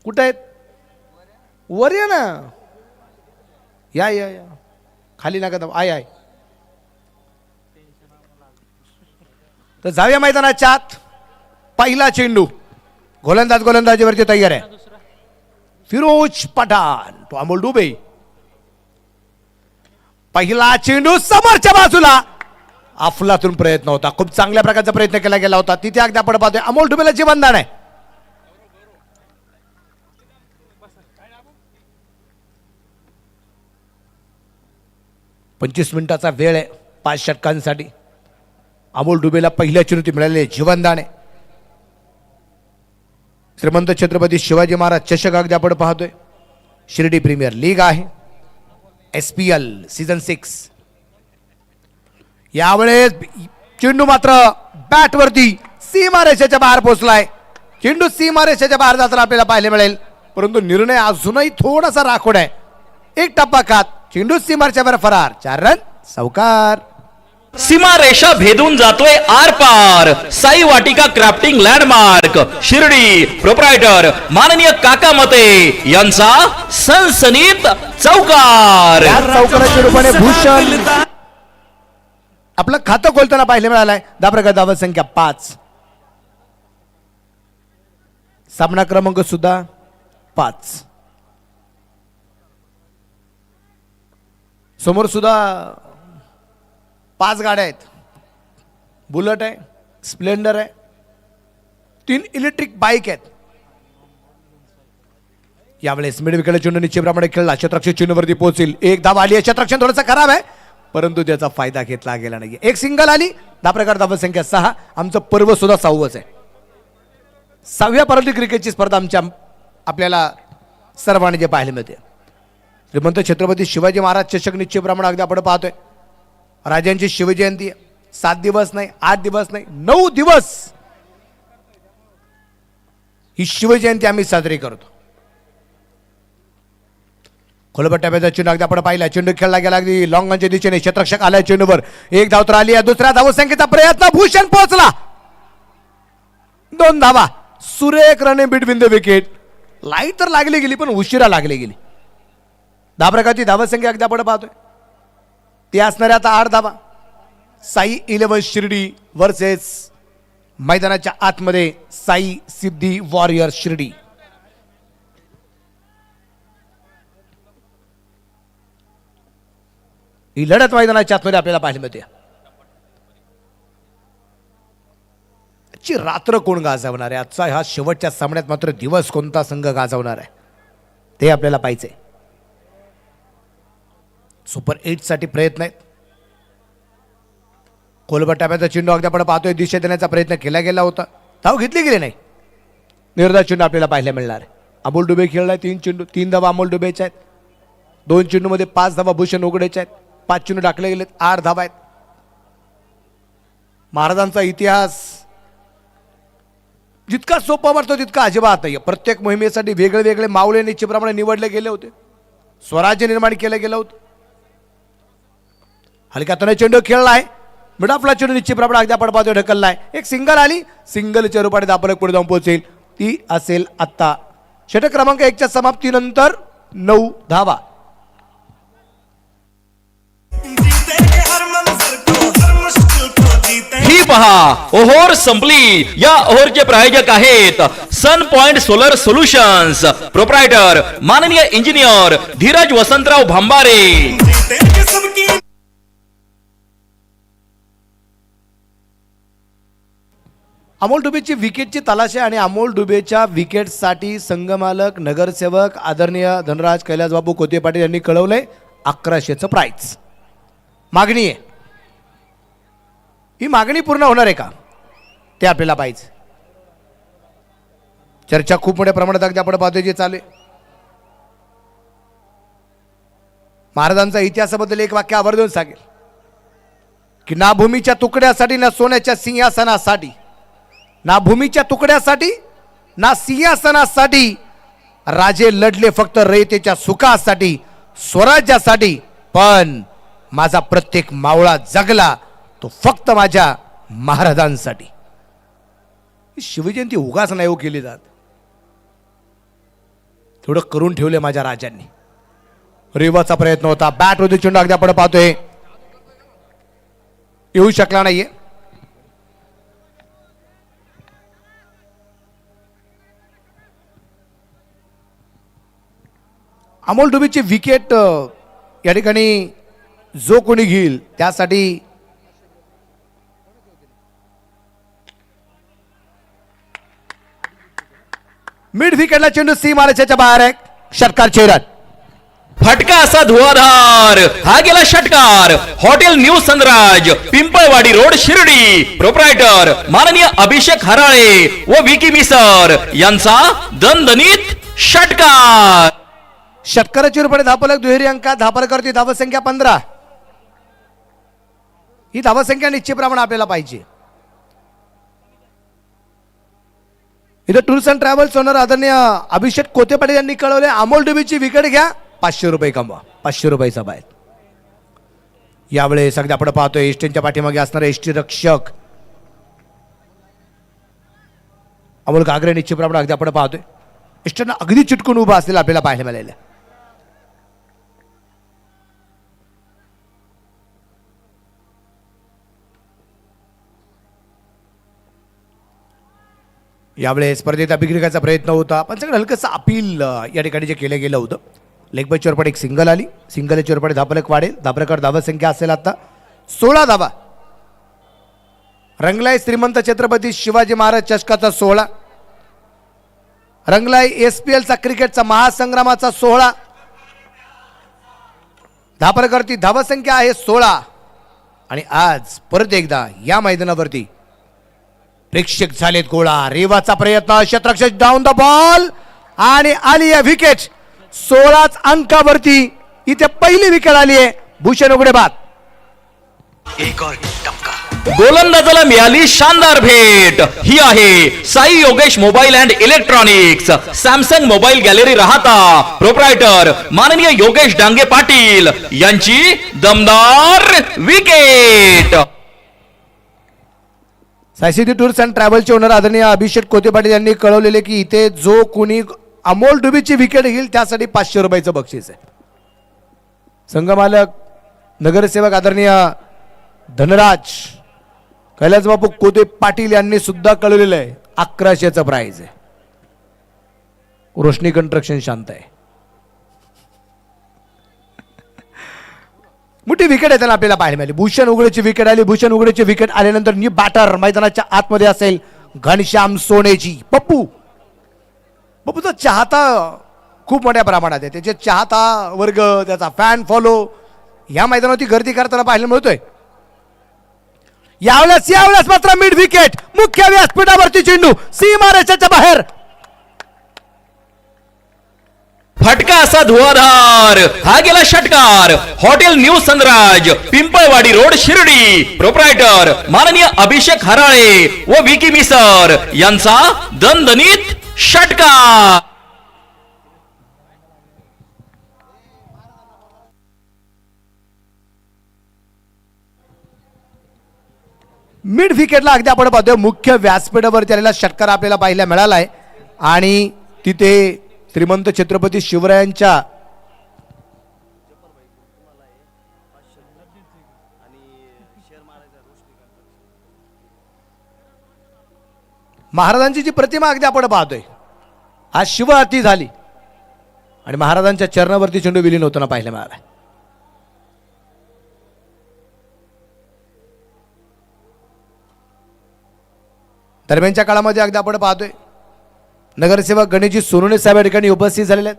कुठे आहेत? वर या ना. या या या खाली नका आय आय. तर जाऊया मैदानाच्या आत. पहिला चेंडू गोलंदाजीवरती तयार आहे फिरोज पठाण, तो अमोल डुबे. पहिला चेंडू समोरच्या बाजूला, अफलातून प्रयत्न होता, खूप चांगल्या प्रकारचा प्रयत्न केला गेला होता. तिथे अगदी आपण पाहतोय अमोल डुबेला जीवनदान आहे. पंचवीस मिनिटाचा वेळ आहे 5 षटकांसाठी. अमोल डुबेला पहिल्या चेंडूत मिळालेले जीवनदान आहे. श्रीमंत छत्रपती शिवाजी महाराज चषक अगदी आपण पाहतोय. शिर्डी प्रीमियर लीग आहे, SPL सीझन 6. यावेळेस चेंडू मात्र बॅट वरती सीमारेषेच्या बाहेर पोहोचलाय. चेंडू सीमारेषेच्या बाहेर जाताना आपल्याला पाहायला मिळेल, परंतु निर्णय अजूनही थोडासा राखोड आहे. एक टप्पा खात चेंडू सीमारेषेच्या बाहेर फरार. 4 रन सावकार. सीमारेषा भेदून जातोय आर पार. साई वाटिका क्राफ्टिंग लँडमार्क शिर्डी, प्रोप्रायटर माननीय काका मते यांचा सनसनीत चौकार. चौकाराच्या रूपाने भूषण आपलं खातं खोलताना पाहायला मिळालंय. दाबरगा धावा संख्या 5. सामना क्रमांक सुद्धा 5. समोर सुद्धा 5 गाड्या आहेत. बुलेट आहे, स्प्लेंडर आहे, 3 इलेक्ट्रिक बाईक आहेत. यावेळेस मिड विकेट चेंडू निश्चितप्रमाणे खेळला. क्षेत्ररक्षक चेंडूवरती पोहोचेल. एक धाव आली आहे. क्षेत्ररक्षण थोडासा खराब आहे, परंतु त्याचा फायदा घेतला गेला नाही. एक सिंगल आली. दाप्रकार धावा संख्या 6. आमचं पर्व सुद्धा 6वंच आहे. 6व्या परंतु क्रिकेटची स्पर्धा आपल्याला सर्वांनी जे पाहायला मिळते. श्रीमंत छत्रपती शिवाजी महाराज चषक निश्चितप्रमाणे अगदी आपण पाहतोय. राजांची शिवजयंती 7 दिवस नाही, 8 दिवस नाही, 9 दिवस ही शिवजयंती आम्ही साजरी करतो. खोलपट्ट्याचा चेंडू अगदी आपण पाहिला. चेंडू खेळला गेला अगदी लॉंगच्या दिशेने. क्षेत्ररक्षक आलाय चेंडूवर. एक धाव तर आली आहे. दुसऱ्या धावसंख्येचा प्रयत्न. भूषण पोहोचला. 2 धावा. सुरेख run between the wicket. Light तर लागली गेली, पण उशिरा लागली गेली. 10 प्रकारची धावसंख्या अगदी आपण पाहतोय. ती असणाऱ्या आता 8 धावा. साई 11 शिर्डी वर्सेस मैदानाच्या आतमध्ये साई सिद्धी वॉरियर शिर्डी. ही लढत मैदानाच्या आतमध्ये आपल्याला पाहायला मिळते. आजची रात्र कोण गाजवणार आहे? आजचा ह्या शेवटच्या सामन्यात मात्र दिवस कोणता संघ गाजवणार आहे ते आपल्याला पाहायचंय. सुपर 8 साठी प्रयत्न आहेत. कोलबट्ट्याचा चेंडू अगदी आपण पाहतोय. दिशा देण्याचा प्रयत्न केला गेला होता, धाव घेतली गेली नाही. निर्धार चेंडू आपल्याला पाहायला मिळणार आहे. अमोल डुबे खेळलाय. 3 चेंडू, 3 धावा अमोल डुबेच्या आहेत. 2 चेंडू मध्ये 5 धावा भूषण उघडेच्या आहेत. 5 चेंडू टाकले गेलेत, 8 धावा आहेत. महाराजांचा इतिहास जितका सोपा वाटतो तितका अजिबात नाही. प्रत्येक मोहिमेसाठी वेगळे वेगळे मावळे निश्चितप्रमाणे निवडले गेले होते. स्वराज्य निर्माण केलं गेलं होतं. हलक्यातून चेंडू खेळलाय. मिड ऑफला चेंडू निश्चितप्रमाणे अगदी आपण पाहतोय ढकललाय. एक सिंगल आली. सिंगलच्या रूपाने दापरक पुढे जाऊन पोहोचेल. ती असेल आत्ता षटक क्रमांक 1च्या समाप्तीनंतर 9 धावा. ही पहा ओहोर संपली. या ओहोरचे प्रायोजक आहेत sun point solar solutions, proprietor माननीय इंजिनियर धीरज वसंतराव भांबारे. अमोल डुबेची विकेटची तलाशी आणि अमोल डुबेच्या विकेटसाठी संघमालक नगरसेवक आदरणीय धनराज कैलासबाबू कोते पाटील यांनी कळवलंय 1100चं प्राइज मागणी आहे. ही मागणी पूर्ण होणार आहे का ते आपल्याला पाहिजे. चर्चा खूप मोठ्या प्रमाणात अगदी आपण पाहतोय जे चालू आहे. महाराजांचा इतिहासाबद्दल एक वाक्य आवर्जून सांगेल की ना भूमीच्या तुकड्यासाठी ना सोन्याच्या सिंहासनासाठी, ना भूमीच्या तुकड्यासाठी ना सिंहासनासाठी राजे लढले फक्त रयतेच्या सुखासाठी, स्वराज्यासाठी. पण माझा प्रत्येक मावळा जगला तो फक्त माझ्या महाराजांसाठी. शिवजयंती उगाच नाही केली जात. तेवढं करून ठेवले माझ्या राजांनी. रिवाचा प्रयत्न होता, बॅट वरती चेंडू अगदी आपण पाहतोय येऊ शकला नाहीये. अमोल डुबीची विकेट या ठिकाणी जो कोणी घेईल त्यासाठी मिड विकेटला चेंडू सीमारेषेच्या बाहेर आहे. षटकार चेरत फटका असा धुवाधार, हा गेला षटकार. Hotel new Sanraj, Pimpalwadi road, Shirdi. Proprietor माननीय अभिषेक हराळे व विकी मिसर यांचा दणदणीत षटकार. षटकाराची रुपये धापलक दुहेरी अंकात धापरकरती धावसंख्या 15. ही धावसंख्या निश्चितप्रमाणे आपल्याला पाहिजे. इथं टूर्स अँड ट्रॅव्हल्स ओनर आदरणीय अभिषेक कोते पाटील यांनी कळवले, अमोल डुबीची विकेट घ्या, 500 रुपये कमवा. 500 रुपयाचा बाहेर. यावेळेस अगदी आपण पाहतोय एसटीच्या पाठीमागे असणारे एसटी रक्षक अमोल घागरे निश्चितप्रमाणे अगदी आपण पाहतोय एसटीनं अगदी चिटकून उभा असलेला आपल्याला पाहायला मिळालेलं. यावेळेस स्पर्धेत अभिक्रियाचा प्रयत्न होता, पण सगळं हलकंसं अपील या ठिकाणी जे केलं गेलं होतं. लेग बाय चोरपड एक सिंगल आली, सिंगल चोरपड धापलक वाढेल. धापरकर धावा संख्या असेल आता 16 धावा. रंगलाय श्रीमंत छत्रपती शिवाजी महाराज चषकाचा 16, रंगलाय SPL चा क्रिकेटचा महासंग्रामाचा 16. धापरकरती धावा संख्या आहे 16. आणि आज परत एकदा या मैदानावरती प्रेक्षक झालेत गोळा. रेवाचा प्रयत्न, क्षेत्ररक्षक डाऊन द बॉल आणि आली आहे विकेट. 16 अंकावरती इथे पहिली विकेट आली आहे भूषण उघडे बाद. गोलंदाजाला मिळाली शानदार भेट. ही आहे Sai Yogesh mobile and electronics, Samsung mobile gallery Rahata. Proprietor माननीय योगेश डांगे पाटील यांची दमदार विकेट. सायसिटी टूर्स अँड ट्रॅव्हलचे ओनर आदरणीय अभिषेक कोते पाटील यांनी कळवलेले की इथे जो कोणी अमोल डुबीची विकेट घेईल त्यासाठी 500 रुपयाचं बक्षीस आहे. संघमालक नगरसेवक आदरणीय धनराज कैलास बापू कोते पाटील यांनी सुद्धा कळवलेलं आहे 1100चं प्राइज आहे. रोशनी कंस्ट्रक्शन शांत आहे. मोठी विकेट आहे त्यांना आपल्याला पाहायला मिळाली. भूषण उघडेची विकेट आली. भूषण उघडेची विकेट आल्यानंतर न्यू बॅटर मैदानाच्या आतमध्ये असेल घनश्याम सोनेची. पप्पूचा चाहता खूप मोठ्या प्रमाणात आहे. त्याचे चाहता वर्ग, त्याचा फॅन फॉलो या मैदानावरती गर्दी करताना पाहायला मिळतोय. यावेळेस मात्र मिड विकेट, मुख्य व्यासपीठावरती चेंडू सीमारेषेच्या बाहेर. फटका असा धुवाधार, हा गेला षटकार. Hotel new Sanraj, Pimpalwadi road, Shirdi. Proprietor माननीय अभिषेक हराळे व विकी मिसर यांचा दणदणीत षटकार. मिड विकेटला अगदी आपण पाहतोय मुख्य व्यासपीठावरती आलेला षटकार आपल्याला पाहायला मिळालाय. आणि तिथे श्रीमंत छत्रपती शिवरायांच्या महाराजांची जी प्रतिमा अगदी आपण पाहतोय, आज शिवआरती झाली आणि महाराजांच्या चरणावरती चेंडू विलीन होताना पाहायला मिळाला. दरम्यानच्या काळामध्ये अगदी आपण पाहतोय नगरसेवक गणेशजी सोनवणे साहेब या ठिकाणी उपस्थित झालेले आहेत.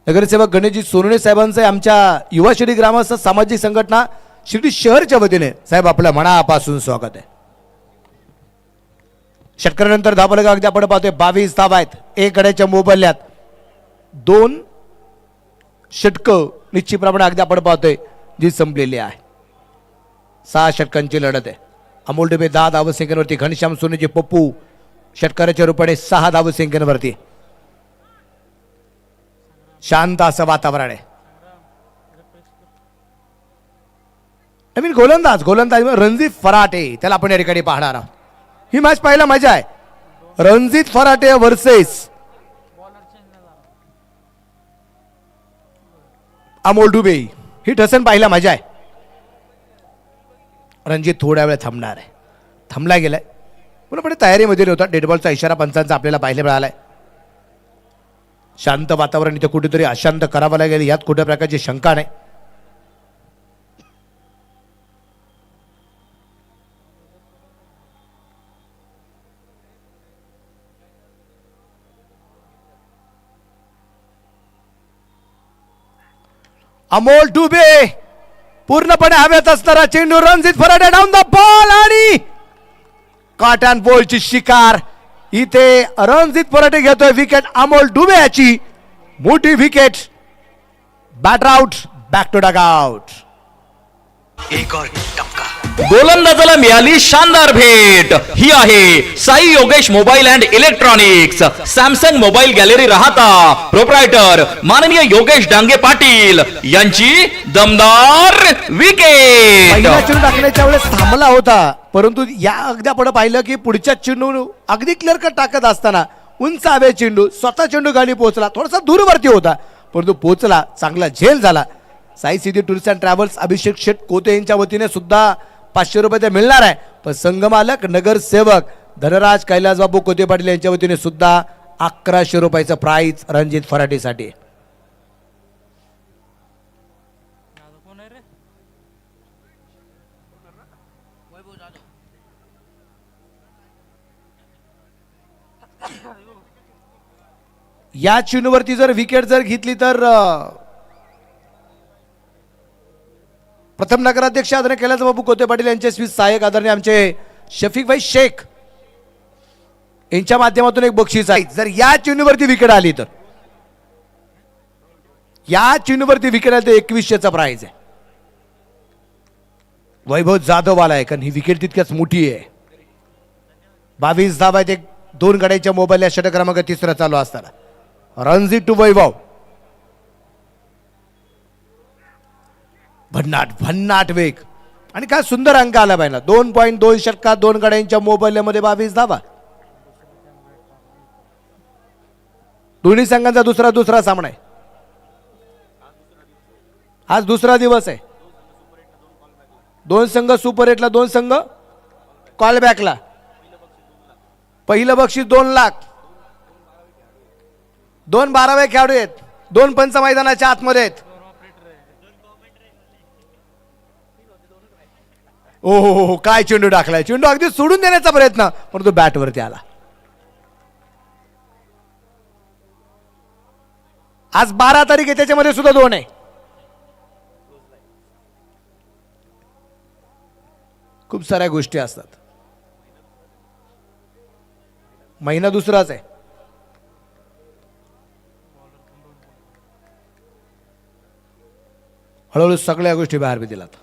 नगरसेवक गणेशजी सोनवणे साहेबांचं आमच्या युवा शिर्डी ग्रामस्थ सामाजिक संघटना शिर्डी शहरच्या वतीने साहेब आपल्या मनापासून स्वागत आहे. षटकारानंतर धाबा अगदी आपण पाहतोय 22 धावा आहेत. एक गड्याच्या मोबदल्यात 2 षटकं निश्चितप्रमाणे अगदी आपण पाहतोय जी संपलेली आहे. 6 षटकांची लढत आहे. अमोल डुबे 10 धावसंख्येवरती, घनश्याम सोनेचे पप्पू षटकाराच्या रूपाने 6 धावसंख्येवरती. शांत असं वातावरण आहे. नवीन गोलंदाज रणजित फराटे त्याला आपण या ठिकाणी पाहणार आहोत. ही मॅच पाहायला मजा आहे. रणजित फराटे वर्सेस अमोल डुबे हिट हसन पाहिला मजा आहे. रणजित थोड्या वेळ थांबणार आहे. थांबला गेलाय पूर्णपणे तयारीमध्ये नव्हता. डेडबॉलचा इशारा पंचांचा आपल्याला पाहायला मिळालाय. शांत वातावरण इथे कुठेतरी अशांत करावं लागेल यात कुठल्या प्रकारची शंका नाही. अमोल डुबे पूर्णपणे हवेत असणारा चेंडू. Ranjit Farade down the ball आणि कॉटन बॉलची शिकार. इथे रणजित फराडे घेतोय विकेट. अमोल डुबे याची मोठी wicket. Batter out. Back to dugout. एक और टपका. गोलंदाजाला मिळाली शानदार भेट. ही आहे Sai Yogesh mobile and electronics Samsung mobile gallery Rahata proprietor माननीय योगेश डांगे पाटील यांची दमदार विकेट. पहिला चेंडू टाकण्याच्या वेळेस थांबला होता परंतु या अगदी आपण पाहिलं की पुढच्या चेंडू अगदी क्लिअर कट टाकत असताना उंच हवे चेंडू स्वतः चेंडू गाडी पोहोचला. थोडासा दूरवरती होता परंतु पोहोचला. चांगला झेल झाला. साई सिद्धी टूर्स अँड ट्रॅव्हल्स अभिषेक शेट कोते यांच्या वतीने सुद्धा 500 रुपये ते मिळणार आहे. पण संघमालक नगरसेवक धनराज कैलास बाबू कोते पाटील यांच्या वतीने सुद्धा 1100 रुपयाचं प्राइज रणजित फराटेसाठी. या चेंडूवरती जर विकेट जर घेतली तर प्रथम नगराध्यक्ष आदरणीय कैलास बाबू कोते पाटील यांचे स्वीस सहाय्यक आदरणीय आमचे शफीक भाई शेख यांच्या माध्यमातून एक बक्षीस आहे. जर या चेंडूवरती विकेट आली तर या चेंडूवरती विकेट आली तर 2100चा प्राइज आहे. वैभव जाधव आलाय कारण ही विकेट तितक्याच मोठी आहे. 22 धावा आहेत. 2 गड्यांच्या मोबाईल या षटक क्रमांक 3 चालू असताना रणजित टू वैभव. भन्नाट भन्नाट वेग आणि काय सुंदर अंक आला पाहिजे. 2.2 षटकात 2 गड्यांच्या मोबाईलमध्ये 22 धावा. दोन्ही संघांचा दुसरा सामना आहे. आज दुसरा दिवस आहे. 2 संघ सुपर 8ला 2 संघ कॉल बॅकला. पहिलं बक्षीस 2 लाख. 2 12वे खेळाडू आहेत. 2 पंच मैदानाच्या आतमध्ये आहेत. ओ हो काय चेंडू टाकलाय. चेंडू अगदी सोडून देण्याचा प्रयत्न परंतु बॅटवरती आला. आज 12 तारीख आहे त्याच्यामध्ये सुद्धा 2 आहे. खूप साऱ्या गोष्टी असतात. महिना दुसराच आहे. हळूहळू सगळ्या गोष्टी बाहेर दिलात.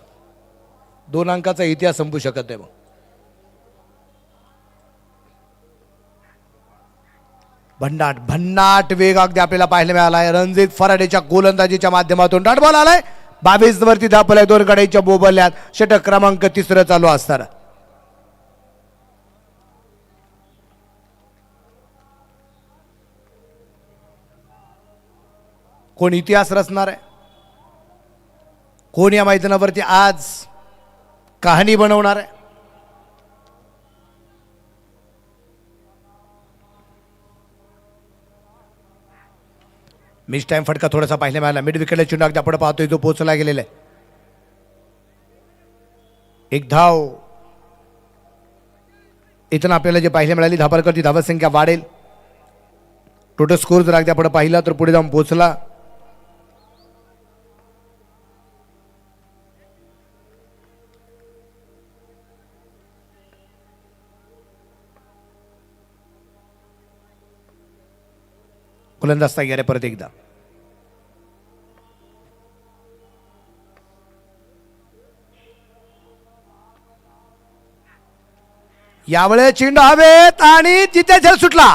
2 अंकाचा इतिहास संपू शकत नाही. मग भन्नाट भन्नाट वेग अगदी आपल्याला पाहायला मिळाला आहे. रणजित फराडेच्या गोलंदाजीच्या माध्यमातून डॉट बॉल आलाय. 22 वरती धापलाय. 2 गड्यांच्या बोबल्यात षटक क्रमांक 3 चालू असताना कोण इतिहास रचणार आहे. कोण या मैदानावरती आज कहाणी बनवणार आहे. मिस टाइम फटका थोडासा पाहिला मिळाला. मिड विकेटला चेंडू अगदी आपण पाहतोय जो पोहोचला गेलेला आहे. 1 धाव इथून आपल्याला जे पाहायला मिळाली धापरकरची धावसंख्या वाढेल. टोटल स्कोर जर अगदी आपण पाहिला तर पुढे जाऊन पोहोचला. गोलंदाज तयार आहे परत एकदा. यावेळेस चेंडू हवेत आणि तिथे झेल सुटला.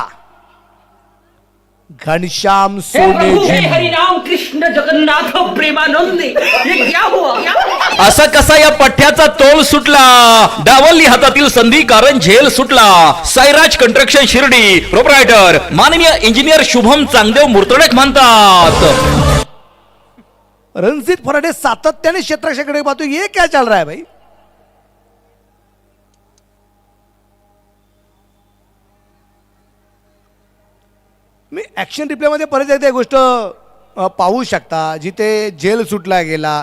घनश्याम सोनेजी. हरिनाम कृष्ण जगन्नाथ प्रेमानंद. ये क्या हुआ क्या? असा कसा या पठ्याचा तोल सुटला. डावलली हातातील संधी कारण झेल सुटला. साईराज कंस्ट्रक्शन शिर्डी प्रोप्रायटर माननीय इंजिनियर शुभम चांगदेव मुर्तडक म्हणतात. रणजित फराडे सातत्याने क्षेत्ररक्षकाकडे पाहतो, ये क्या चल रहा है भाई. मी ऍक्शन रिप्लेमध्ये परत एकदा एक गोष्ट पाहू शकता, जिथे जेल सुटला गेला,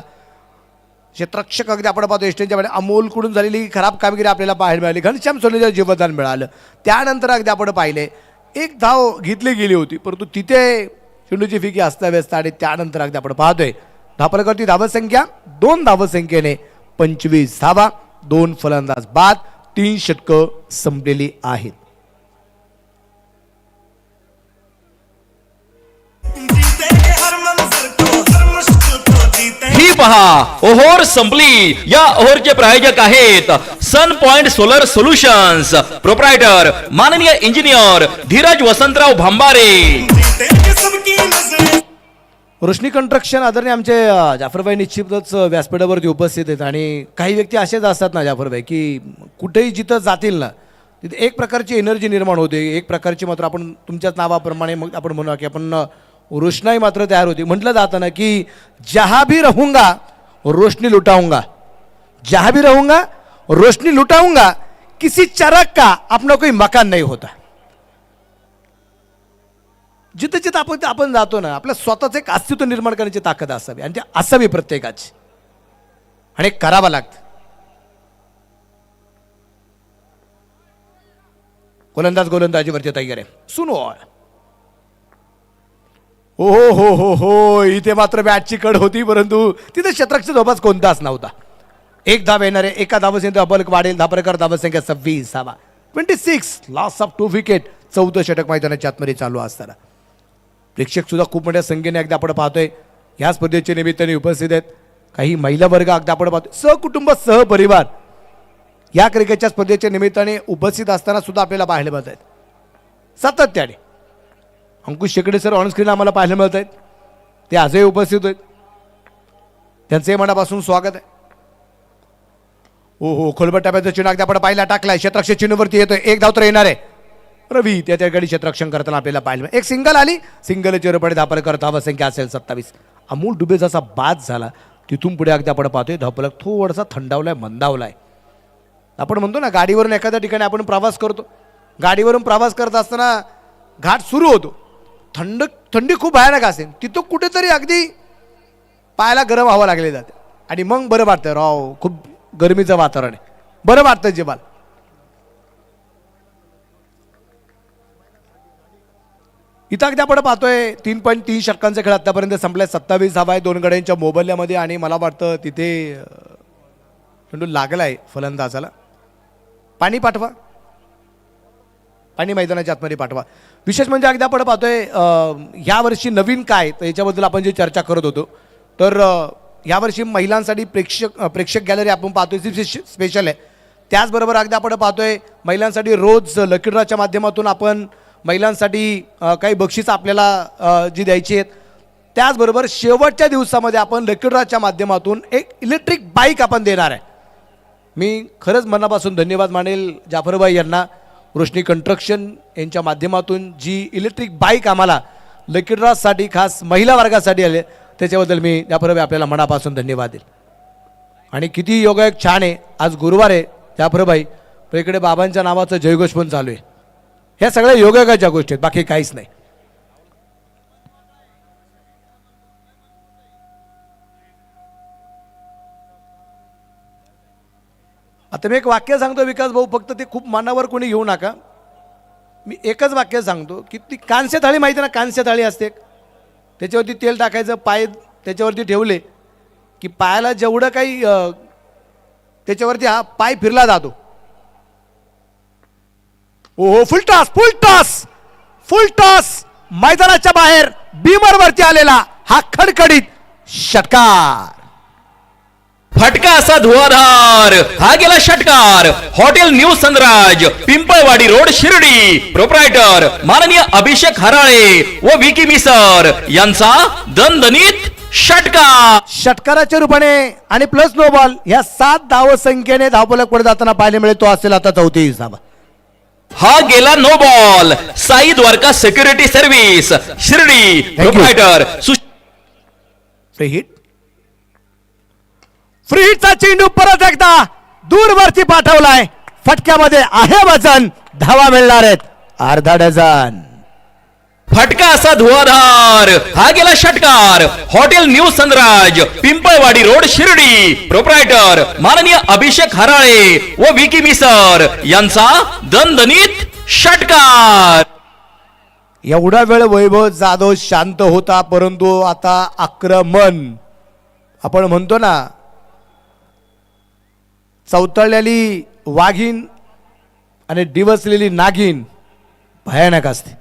क्षेत्ररक्षक अगदी आपण पाहतो एस्टेनच्या मध्ये अमोलकडून झालेली खराब कामगिरी आपल्याला पाहायला मिळाली, घनश्याम सोनेला जीवदान मिळालं. त्यानंतर अगदी आपण पाहिले एक धाव घेतली गेली होती, परंतु तिथे चेंडूची फिकी अस्ताव्यस्त आणि त्यानंतर अगदी आपण पाहतोय धापलकरती धावसंख्या 2 धावसंख्येने 25 धावा, 2 फलंदाज बाद, 3 षटकं संपलेली आहेत. ही पहा ओव्हर संपली. या ओव्हरचे प्रायोजक आहेत sun point solar solutions, proprietor माननीय इंजिनियर धीरज वसंतराव भांबारे. रोशनी कंस्ट्रक्शन आदरणीय आमचे जाफरभाई निश्चितच व्यासपीठावरती उपस्थित आहेत. आणि काही व्यक्ती असेच असतात ना जाफरभाई, की कुठेही जिथं जातील ना तिथे एक प्रकारची एनर्जी निर्माण होते, एक प्रकारची मात्र आपण तुमच्याच नावाप्रमाणे मग आपण म्हणूया की आपण रोशनाई मात्र तयार होती. म्हटलं जातं ना की जहां भी रहूंगा रोशनी लुटाऊंगा, जहां भी रहूंगा रोशनी लुटाऊंगा, किसी चरक का अपना कोई मकान नहीं होता. जिथे जिथे आपण जातो ना आपल्या स्वतःच एक अस्तित्व निर्माण करण्याची ताकद असावी, आणि ती असावी प्रत्येकाची, आणि करावं लागतं. गोलंदाजीवरती तयार आहे सुनो. हो हो हो हो, इथे मात्र बॅटची कड होती, परंतु तिथे क्षेत्ररक्षक जवळपास कोणताच नव्हता. एक धाव येणारे, एका धावसंख्येत अबलक वाढेल. धापरकर धावसंख्या 26 धावा, 26 लॉस ऑफ 2 विकेट. 14 षटक मैदानाच्या आतमध्ये चालू असताना प्रेक्षक सुद्धा खूप मोठ्या संख्येने अगदी आपण पाहतोय या स्पर्धेच्या निमित्ताने उपस्थित आहेत. काही महिला वर्ग अगदी आपण पाहतोय, सहकुटुंब सहपरिवार या क्रिकेटच्या स्पर्धेच्या निमित्ताने उपस्थित असताना सुद्धा आपल्याला पाहायला मिळत आहेत. सातत्याने अंकुश शेकडे सर ऑनस्क्रीन आम्हाला पाहायला मिळत आहेत, ते आजही उपस्थित आहेत, त्यांचंही मनापासून स्वागत आहे. हो हो, खोलबट टप्प्याचा चिन्ह अगदी आपण पाहिला टाकलाय, क्षेत्ररक्षक चिन्हवरती येतोय. एक धाव तर येणार आहे. रवी त्या ठिकाणी क्षेत्ररक्षण करताना आपल्याला पाहायला मिळालं. एक सिंगल आली, सिंगल चिरपडे धापलकर धावसंख्या असेल 27. अमोल डुबे जसा बाद झाला तिथून पुढे अगदी आपण पाहतोय धापलक थोडासा थंडावलाय, मंदावलाय. आपण म्हणतो ना गाडीवरून एखाद्या ठिकाणी आपण प्रवास करतो, गाडीवरून प्रवास करत असताना घाट सुरू होतो, थंडी खूप भयानक असेल, तिथं कुठेतरी अगदी पायाला गरम हवा लागली जाते आणि मग बरं वाटतं. राव खूप गरमीचं वातावरण आहे, बरं वाटतं जीवाला. इथं अगदी आपण पाहतोय 3.3 षटकांचा खेळ आतापर्यंत संपलाय. 27 धावा आहे 2 गड्यांच्या मोबदल्यामध्ये, आणि मला वाटतं तिथे चेंडू लागलाय फलंदाजाला. पाणी पाठवा, पाणी मैदानाच्या आतमध्ये पाठवा. विशेष म्हणजे अगदी आपण पाहतोय ह्या वर्षी नवीन काय, तर याच्याबद्दल आपण जी चर्चा करत होतो, तर यावर्षी महिलांसाठी प्रेक्षक गॅलरी आपण पाहतोय स्पेशल आहे. त्याचबरोबर अगदी आपण पाहतोय महिलांसाठी रोज लकी ड्रॉच्या माध्यमातून आपण महिलांसाठी काही बक्षीस आपल्याला जी द्यायची आहेत. त्याचबरोबर शेवटच्या दिवसामध्ये आपण लकी ड्रॉच्या माध्यमातून एक इलेक्ट्रिक बाईक आपण देणार आहे. मी खरंच मनापासून धन्यवाद मानेल जाफरभाई यांना, रोशनी कंस्ट्रक्शन यांच्या माध्यमातून जी इलेक्ट्रिक बाईक आम्हाला लकी ड्रॉसाठी खास महिला वर्गासाठी आले, त्याच्याबद्दल मी जाफरभाई आपल्याला मनापासून धन्यवाद देईल. आणि किती योगायोग छान आहे, आज गुरुवार आहे जाफरभाई, पण इकडे बाबांच्या नावाचं जयघोष पण चालू आहे. ह्या सगळ्या योगायोगाच्या गोष्टी आहेत, बाकी काहीच नाही. आता मी एक वाक्य सांगतो विकास भाऊ, फक्त ते खूप मनावर कोणी घेऊ नका. मी एकच वाक्य सांगतो की ती कांस्य थाळी माहिती ना, कांस्य थाळी असते, त्याच्यावरती तेल टाकायचं, पाय त्याच्यावरती ठेवले की पायाला जेवढं काही त्याच्यावरती हा पाय फिरला जातो. ओ full toss, full toss, full toss, मैदानाच्या बाहेर बीमर वरती आलेला हा खडखडीत षटकार. फटका असा धुवाधार, हा गेला षटकार. Hotel new Sanraj, Pimpalwadi road, Shirdi. Proprietor माननीय अभिषेक हराळे व विकी मिसर यांचा दणदणीत षटकार. षटकाराच्या रूपाने आणि प्लस नो बॉल या 7 धावसंख्येने धावफलक पुढे जाताना पाहायला मिळेल. तो असेल आता 34 धावा. हा गेला no ball. Sai Dwarka security service, Shirdi. Proprietor free hit free हिटचा चेंडू परत एकदा दूरवरती पाठवलाय. फटक्यामध्ये आहे वजन. धावा मिळणार आहेत अर्धा डझन. फटका असा धुवाधार. हा गेला षटकार. Hotel new Sanraj, Pimpalwadi road, Shirdi. Proprietor माननीय अभिषेक हराळे व विकी मिसर यांचा दणदणीत षटकार. एवढा वेळ वैभव जाधव शांत होता, परंतु आता आक्रमण. आपण म्हणतो ना, चवतळलेली वाघीण आणि डिवसलेली नागिन भयानक असते.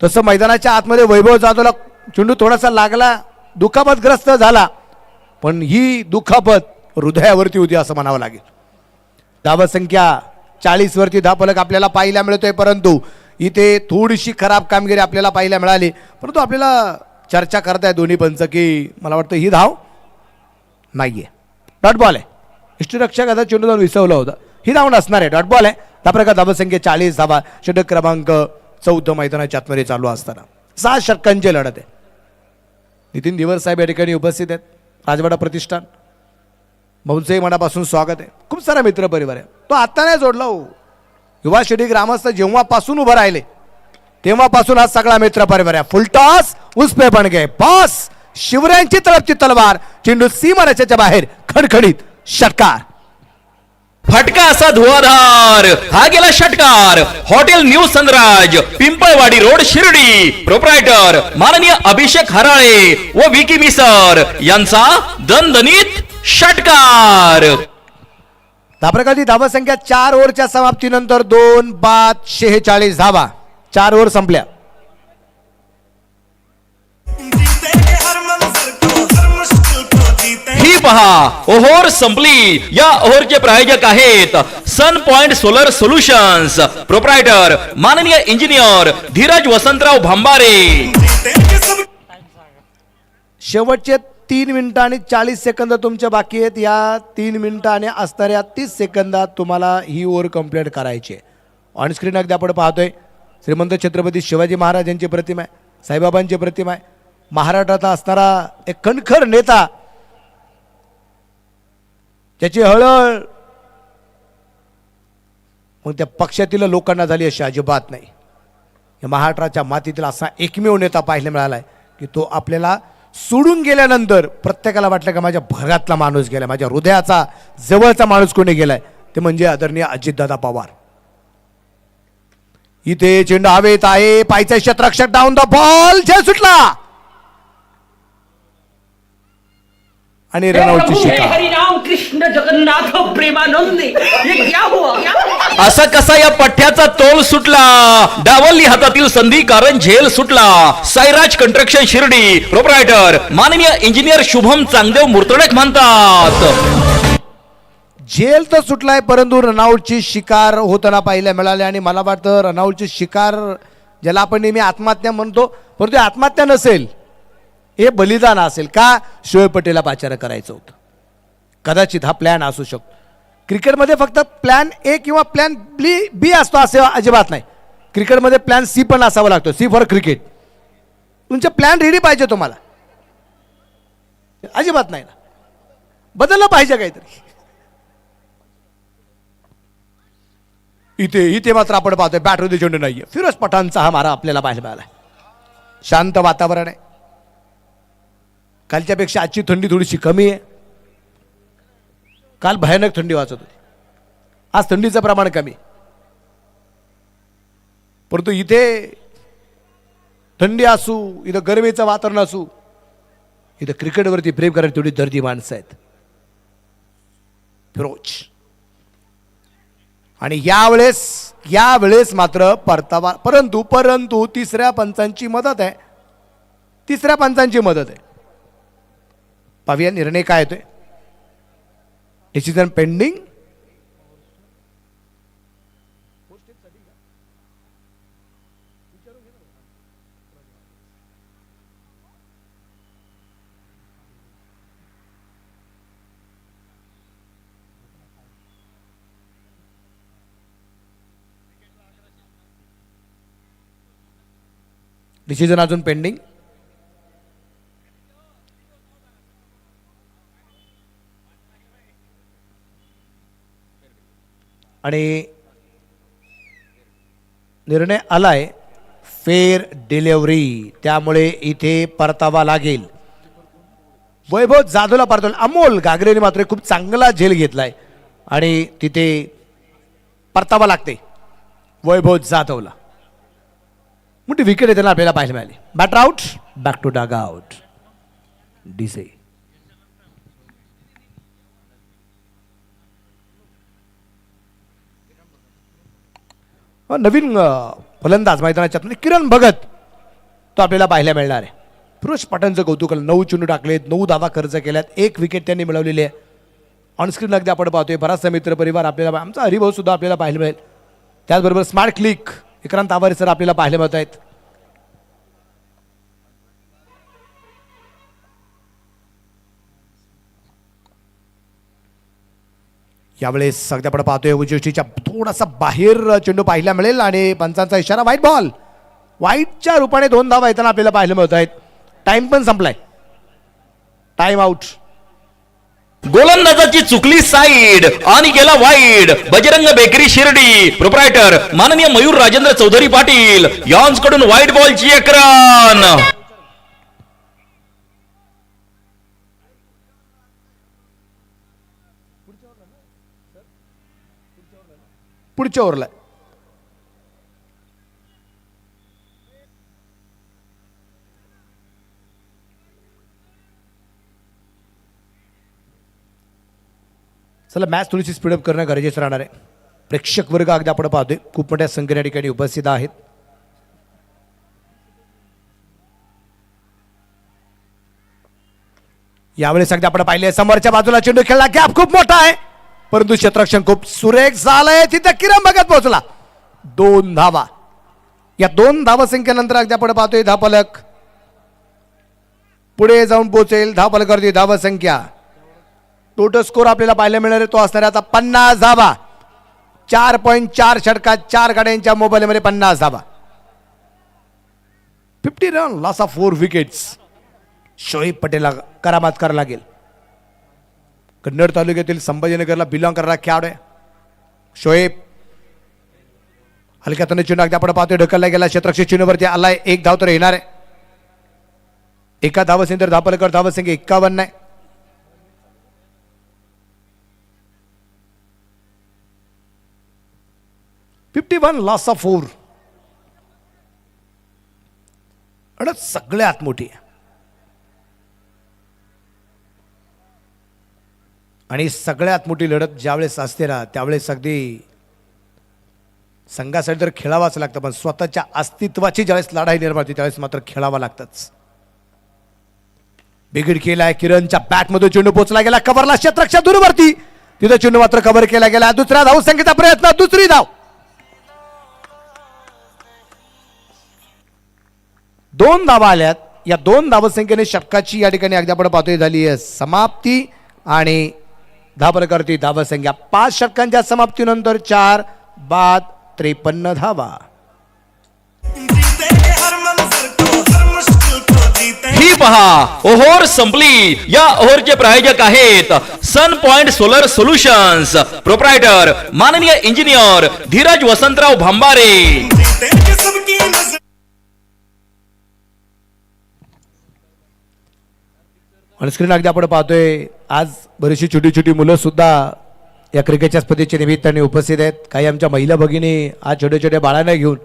तसं मैदानाच्या आतमध्ये वैभव जाधवला चेंडू थोडासा लागला, दुखापतग्रस्त झाला, पण ही दुखापत हृदयावरती होती असं म्हणावं लागेल. धावसंख्या 40 वरती धावफलक आपल्याला पाहायला मिळतोय, परंतु इथे थोडीशी खराब कामगिरी आपल्याला पाहायला मिळाली. परंतु आपल्याला चर्चा करताय दोन्ही पंच की मला वाटतं ही धाव नाहीये, डॉट बॉल आहे. यष्टीरक्षक आता चेंडू जाऊन विसवला होता. ही धाव नसणार आहे, डॉट बॉल आहे. त्याप्रकार धावसंख्या 40 धावा. षटक क्रमांक 14 मैदानाच्या आतमध्ये चालू असताना 6 षटकांची लढत आहे. नितीन दिवर साहेब या ठिकाणी उपस्थित आहेत. राजवाडा प्रतिष्ठान भाऊंचंही मनापासून स्वागत आहे. खूप सारा मित्र परिवार आहे. तो आता नाही जोडला हो. युवा शिर्डी ग्रामस्थ जेव्हापासून उभं राहिले तेव्हापासून हा सगळा मित्र परिवार आहे. फुलटॉस उस पे बन गए बॉस. शिवरायांची तळपची तलवार. चेंडू सीमारेषेच्या बाहेर. खडखडीत षटकार. फटका असा धुवाधार. हा गेला षटकार. Hotel new Sanraj, Pimpalwadi road, Shirdi. Proprietor माननीय अभिषेक हराळे व विकी मिसर यांचा दणदणीत षटकार. त्याप्रकारची धावसंख्या 4 ओव्हरच्या समाप्तीनंतर 2 बाद 46 धावा. 4 ओव्हर संपल्या. ही पहा ओव्हर संपली. या ओव्हरचे प्रायोजक आहेत sun point solar solutions. Proprietor माननीय इंजिनियर धीरज वसंतराव भांबारे. शेवटचे 3 मिनिटं आणि 40 सेकंद तुमच्या बाकी आहेत. या 3 मिनिटं आणि असणाऱ्या 30 सेकंदात तुम्हाला ही ओव्हर कंप्लीट करायची आहे. ऑन स्क्रीन अगदी आपण पाहतोय श्रीमंत छत्रपती शिवाजी महाराज यांची प्रतिमा आहे, साईबाबांची प्रतिमा आहे. महाराष्ट्राचा असणारा एक कणखर नेता, ज्याची हळहळ मग त्या पक्षातील लोकांना झाली अशी अजिबात नाही. या महाराष्ट्राच्या मातीतील असा एकमेव नेता पाहायला मिळालाय की तो आपल्याला सोडून गेल्यानंतर प्रत्येकाला वाटलं का माझ्या भरातला माणूस गेलाय, माझ्या हृदयाचा जवळचा माणूस कोणी गेलाय, ते म्हणजे आदरणीय अजितदादा पवार. इथे चेंडू हवेत आहे. पायचा क्षेत्ररक्षक डाऊन द बॉल. झेल सुटला आणि रनआउटची हे शिकार. हरिनाम कृष्ण जगन्नाथ प्रेमानंद. ये क्या हुआ क्या? असा कसा या पठ्याचा तोल सुटला. डावलली हातातील संधी कारण झेल सुटला. साईराज कंस्ट्रक्शन शिर्डी. प्रोप्रायटर माननीय इंजिनियर शुभम चांगदेव मुर्तडक म्हणतात. झेल तर सुटलाय, परंतु रनआउटची शिकार होताना पाहायला मिळाले. आणि मला वाटतं रनआउटची शिकार ज्याला आपण नेहमी आत्महत्या म्हणतो, परंतु आत्महत्या नसेल, हे बलिदान असेल. का? शोएब पटेलला पाचारण करायचं होतं. कदाचित हा प्लॅन असू शकतो. क्रिकेटमध्ये फक्त प्लॅन ए किंवा प्लॅन बी असतो असं अजिबात नाही. क्रिकेटमध्ये प्लॅन सी पण असावा लागतो. C for cricket. तुमचे प्लॅन रेडी पाहिजे तुम्हाला, अजिबात नाही ना, बदललं पाहिजे काहीतरी. इथे मात्र आपण पाहतोय बॅटमध्ये चेंडू नाहीये. फिरोज पठाणचा हा मारा आपल्याला पाहायला मिळाला. शांत वातावरण आहे. कालच्यापेक्षा आजची थंडी थोडीशी कमी आहे. काल भयानक थंडी वाजत होती, आज थंडीचं प्रमाण कमी. परंतु इथे थंडी असू, इथं गरमीचं वातावरण असू, इथं क्रिकेटवरती प्रेम करायला तेवढी दर्दी माणसं आहेत. फिरोज. आणि यावेळेस मात्र परतावा. परंतु तिसऱ्या पंचांची मदत आहे. पाहूया निर्णय काय येतोय. Decision pending. डिसिजन अजून पेंडिंग. आणि निर्णय आलाय फेर डिलिव्हरी, त्यामुळे इथे परतावा लागेल. वैभव जाधवला परतवलं. अमोल घागरेने मात्र खूप चांगला झेल घेतलाय आणि तिथे परतावा लागते वैभव जाधवला. मोठी विकेट येताना आपल्याला पाहायला मिळाली. बॅटर आउट, बॅक टू डाग आउट. डिसे नवीन फलंदाज मैदानाच्या किरण भगत तो आपल्याला पाहायला मिळणार आहे. पुरुष पठाणचं कौतुक, 9 चेंडू टाकलेत, 9 धावा खर्च केल्यात, 1 विकेट त्यांनी मिळवलेली आहे. ऑनस्क्रीन अगदी आपण पाहतोय बराचसा मित्र परिवार आपल्याला, आमचा हरिभाऊ सुद्धा आपल्याला पाहायला मिळेल. त्याचबरोबर smart click Vikrant Aware sir आपल्याला पाहायला मिळत आहेत. यावेळेस अगदी आपण पाहतोय उजवीच्या थोडासा बाहेर चेंडू पाहायला मिळेल आणि पंचांचा इशारा व्हाईट बॉल. व्हाईटच्या रूपाने 2 धावा येताना आपल्याला पाहायला मिळत आहेत. टाइम पण संपलाय. Time out. गोलंदाजाची चुकली साईड आणि गेला wide. Bajrang bakery Shirdi proprietor माननीय मयूर राजेंद्र चौधरी पाटील यांकडून व्हाईट बॉलची एक रन. पुढच्या ओव्हरला चला मॅच थोडीशी स्पीडअप करणं गरजेचं राहणार आहे. प्रेक्षक वर्ग अगदी आपण पाहतोय खूप मोठ्या संख्येने ठिकाणी उपस्थित आहेत. यावेळेस अगदी आपण पाहिले समोरच्या बाजूला चेंडू खेळला, गॅप खूप मोठा आहे परंतु क्षेत्ररक्षण खूप सुरेख झालंय. तिथे किरण भगत पोहोचला. 2 धावा. या 2 धावसंख्येनंतर अगदी आपण पाहतोय धावफलक पुढे जाऊन पोहोचेल. धावफलकावरती धावसंख्या टोटल स्कोर आपल्याला पाहायला मिळणार आहे तो असणार आता 50 धावा. 4.4 षटकात 4 गाड्यांच्या मोबाईलमध्ये 50 धावा. 50 run loss of 4 wickets. Shoaib पटेलला करामात करावं लागेल. कन्नड तालुक्यातील संभाजीनगरला बिलॉंग करणारा खेळाडू आहे शोएब. हलक्यातून चेंडू अगदी आपण पाहतोय ढकलला गेला. क्षेत्ररक्षक चेंडूवरती आलाय. 1 धाव तर येणार आहे. एका धावसंख्येवर धावफलकावर धावसंख्या 51 आहे. Loss of 4. अडत सगळ्यात मोठी आहे आणि सगळ्यात मोठी लढत ज्यावेळेस असते ना त्यावेळेस अगदी संघासाठी तर खेळावाच लागतं पण स्वतःच्या अस्तित्वाची ज्यावेळेस लढाई निर्माण होती त्यावेळेस मात्र खेळावा लागतच. बिघड केलाय किरणच्या बॅटमध्ये चेंडू पोचला गेला कव्हरला क्षेत्ररक्षक दूरवरती. तिथे चेंडू मात्र कव्हर केला गेला. दुसऱ्या धावसंख्येचा प्रयत्न. दुसरी धाव. 2 धावा आल्यात. या 2 धावसंख्येने षटकाची या ठिकाणी अगदी आपण पाहतोय झाली आहे समाप्ती आणि धावफलकावरती धावसंख्या 5 षटकांच्या समाप्तीनंतर 4 बाद 53 धावा. ही पहा ओव्हर संपली. या ओव्हरचे प्रायोजक आहेत sun point solar solutions proprietor माननीय इंजिनियर धीरज वसंतराव भांबारे. ऑनस्क्रीन अगदी आपण पाहतोय आज बरीचशी छोटी छोटी मुलं सुद्धा या क्रिकेटच्या स्पर्धेच्या निमित्ताने उपस्थित आहेत. काही आमच्या महिला भगिनी आज छोट्या छोट्या बाळांना घेऊन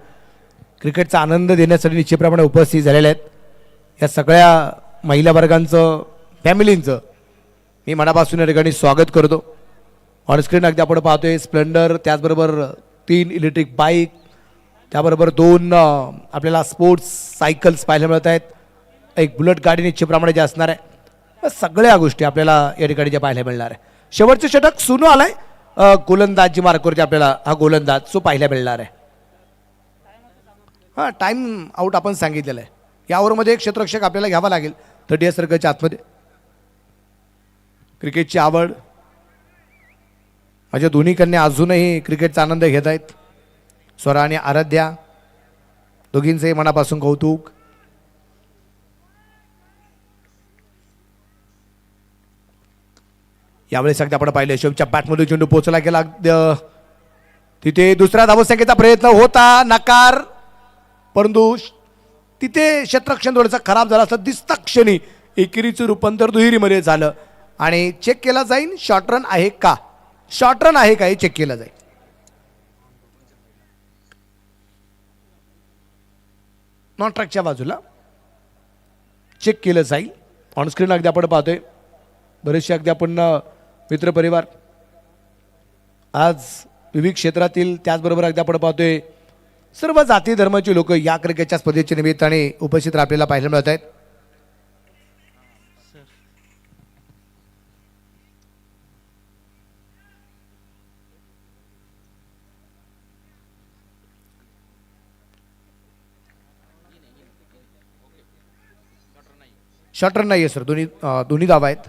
क्रिकेटचा आनंद देण्यासाठी निश्चितप्रमाणे उपस्थित झालेल्या आहेत. या सगळ्या महिला वर्गांचं फॅमिलींचं मी मनापासून या ठिकाणी स्वागत करतो. ऑनस्क्रीन अगदी आपण पाहतोय स्प्लेंडर, त्याचबरोबर 3 इलेक्ट्रिक बाईक, त्याबरोबर 2 आपल्याला स्पोर्ट्स सायकल्स पाहायला मिळत आहेत. एक बुलेट गाडी निश्चितप्रमाणे जे असणार आहे. सगळ्या गोष्टी आपल्याला या ठिकाणी जे पाहायला मिळणार आहे. शेवटचे षटक सुनू आलाय. गोलंदाजी मार्कवरती आपल्याला हा गोलंदाज जो पाहायला मिळणार आहे. हा टाइम आउट आपण सांगितलेलं आहे. या ओव्हरमध्ये एक क्षेत्ररक्षक आपल्याला घ्यावा लागेल 30 सर्कलच्या आतमध्ये. क्रिकेटची आवड माझ्या दोन्ही कन्या अजूनही क्रिकेटचा आनंद घेत आहेत. स्वरा आणि आराध्या दोघींचंही मनापासून कौतुक. यावेळेस अगदी आपण पाहिलं शोभच्या बॅटमध्ये चेंडू पोहोचला गेला. तिथे दुसऱ्या धावसंख्येचा प्रयत्न होता, नकार, परंतु तिथे क्षेत्ररक्षण थोडंसं खराब झालं असं दिसता क्षणी एकेरीचं रूपांतर दुहेरीमध्ये झालं आणि चेक केला जाईल शॉर्ट रन आहे का, शॉर्ट रन आहे का हे चेक केलं जाईल. नॉन ट्रॅकच्या बाजूला चेक केलं जाईल. ऑनस्क्रीन अगदी आपण पाहतोय बरेचसे अगदी आपण मित्रपरिवार आज विविध क्षेत्रातील, त्याचबरोबर अगदी आपण पाहतोय सर्व जाती धर्माचे लोक या क्रिकेटच्या स्पर्धेच्या निमित्ताने उपस्थित आपल्याला पाहायला मिळत आहेत. शॉर्ट रन नाही आहे सर, दोन्ही धावा आहेत.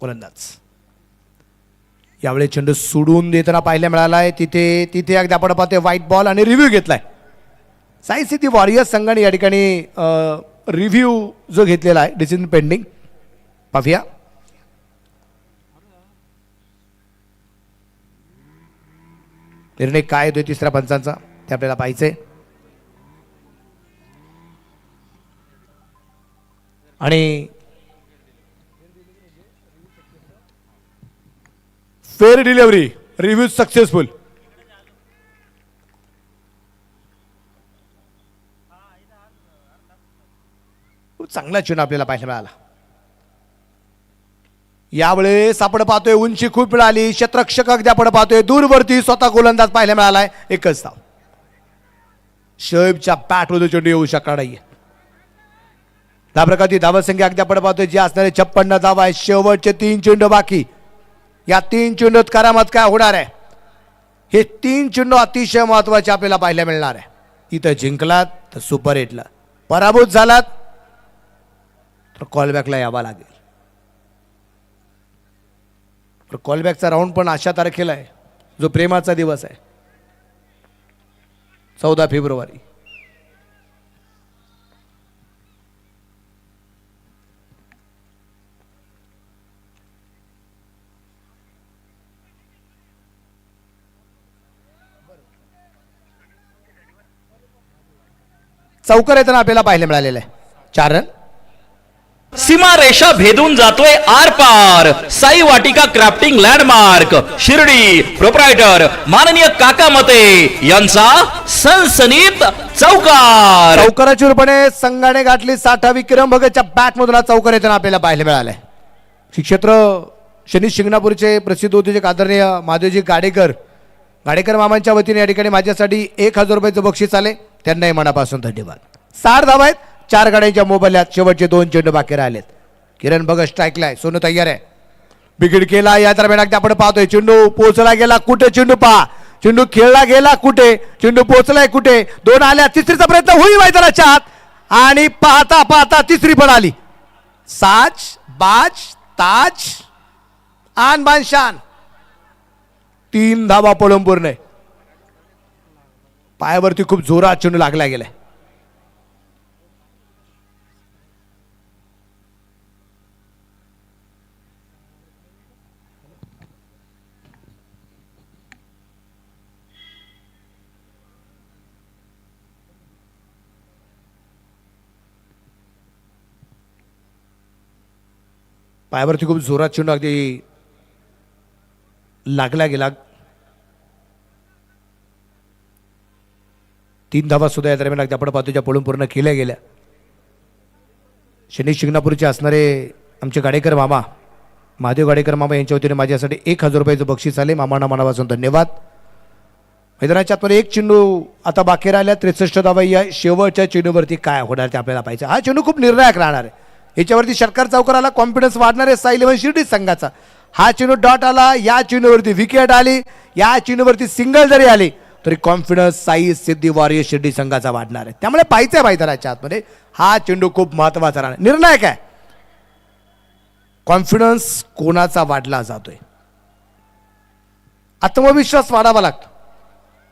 गोलंदाज यावेळी चेंडू सोडून देताना पाहायला मिळाला आहे. तिथे अगदी आपण पाहतोय व्हाईट बॉल आणि रिव्ह्यू घेतलाय. साई सिटी वॉरियर्स संघाने या ठिकाणी रिव्ह्यू जो घेतलेला आहे, डिसिजन पेंडिंग, पाहूया. निर्णय काय येतोय तिसऱ्या पंचांचा ते आपल्याला पाहायचंय. आणि फेअर डिलिव्हरी, रिव्ह्यू सक्सेसफुल. चांगला चेंडू आपल्याला पाहायला मिळाला. यावेळेस आपण पाहतोय उंची खूप मिळाली, क्षेत्ररक्षक अगदी आपण पाहतोय दूरवरती स्वतः गोलंदाज पाहायला मिळालाय. एकच धाव. शोएबच्या बॅटमध्ये चेंडू येऊ शकणार नाहीये. त्या प्रकारची धावसंख्या अगदी आपण पाहतोय जी असणारे 56 धावा आहे. शेवटचे 3 चेंडू बाकी. या 3 चेंडूत करामत काय होणार आहे, हे 3 चेंडू अतिशय महत्वाचे आपल्याला पाहायला मिळणार आहे. इथं जिंकलात तर सुपर हिटला, पराभूत झालात तर कॉलबॅकला यावं लागेल. तर कॉलबॅकचा राऊंड पण अशा तारखेला आहे जो प्रेमाचा दिवस आहे, 14 फेब्रुवारी. चौकार येताना आपल्याला पाहायला मिळालेलं आहे. 4 रन. सीमा रेषा भेदून जातोय आर पार. साई वाटिका क्राफ्टिंग लँडमार्क शिर्डी, प्रोप्रायटर माननीय काका मते यांचा सनसनीत चौकार. चौकाराच्या रूपाने संघाने गाठली 60वी. विक्रम भगतच्या बॅट मधून हा चौकार येताना आपल्याला पाहायला मिळालाय. श्री क्षेत्र शनी शिंगणापूरचे प्रसिद्ध उद्योजक आदरणीय माधवजी गाडेकर मामांच्या वतीने या ठिकाणी माझ्यासाठी 1000 रुपयाचं बक्षीस आले, त्यांनाही मनापासून धन्यवाद. 60 धावा आहेत. 4 गाड्यांच्या मोबाईलात शेवटचे 2 चेंडू बाकी राहिलेत. किरण भगत स्ट्राईकला आहे, सोनू तयार आहे. बिगिड केला. या दरम्यान अगदी आपण पाहतोय चेंडू पोहोचला गेला कुठे, चेंडू पहा, चेंडू खेळला गेला कुठे, चेंडू पोहोचलाय कुठे. 2 आल्या, तिसरीचा प्रयत्न होईल मैदानाच्या आत आणि पाहता पाहता तिसरी पण आली. साज बाज ताज आन बान शान. 3 धावा पळून पूर्ण. पायावरती खूप जोरात चेंडू लागला गेलाय. पायावरती खूप जोरात चेंडू अगदी लागला गेला. 3 धावा सुद्धा या दरम्यान अगदी आपण पाहतो ज्या पळून पूर्ण केल्या गेल्या. शनी शिंगणापूरचे असणारे आमचे गाडेकर मामा, महादेव गाडेकर मामा यांच्या वतीने माझ्यासाठी 1000 रुपयाचं बक्षीस आले. मामांना मनापासून धन्यवाद. मैदानाच्या आतमध्ये 1 चेंडू आता बाकी राहिल्या. 63 धावा. या शेवटच्या चेंडूवरती काय होणार ते आपल्याला पाहिजे. हा चेंडू खूप निर्णायक राहणार आहे. याच्यावरती षटकार चौकाराला कॉन्फिडन्स वाढणार आहे साई 11 शिर्डी संघाचा. हा चेंडू डॉट आला, या चेंडूवरती विकेट आली, या चेंडूवरती सिंगल जरी आली तरी कॉन्फिडन्स साई सिद्धी वॉरियर शिर्डी संघाचा वाढणार आहे. त्यामुळे पाहिजे मैदानाच्या आतमध्ये हा चेंडू खूप महत्वाचा राहणार, निर्णायक आहे. कॉन्फिडन्स कोणाचा वाढला जातोय, आत्मविश्वास वाढावा लागतो.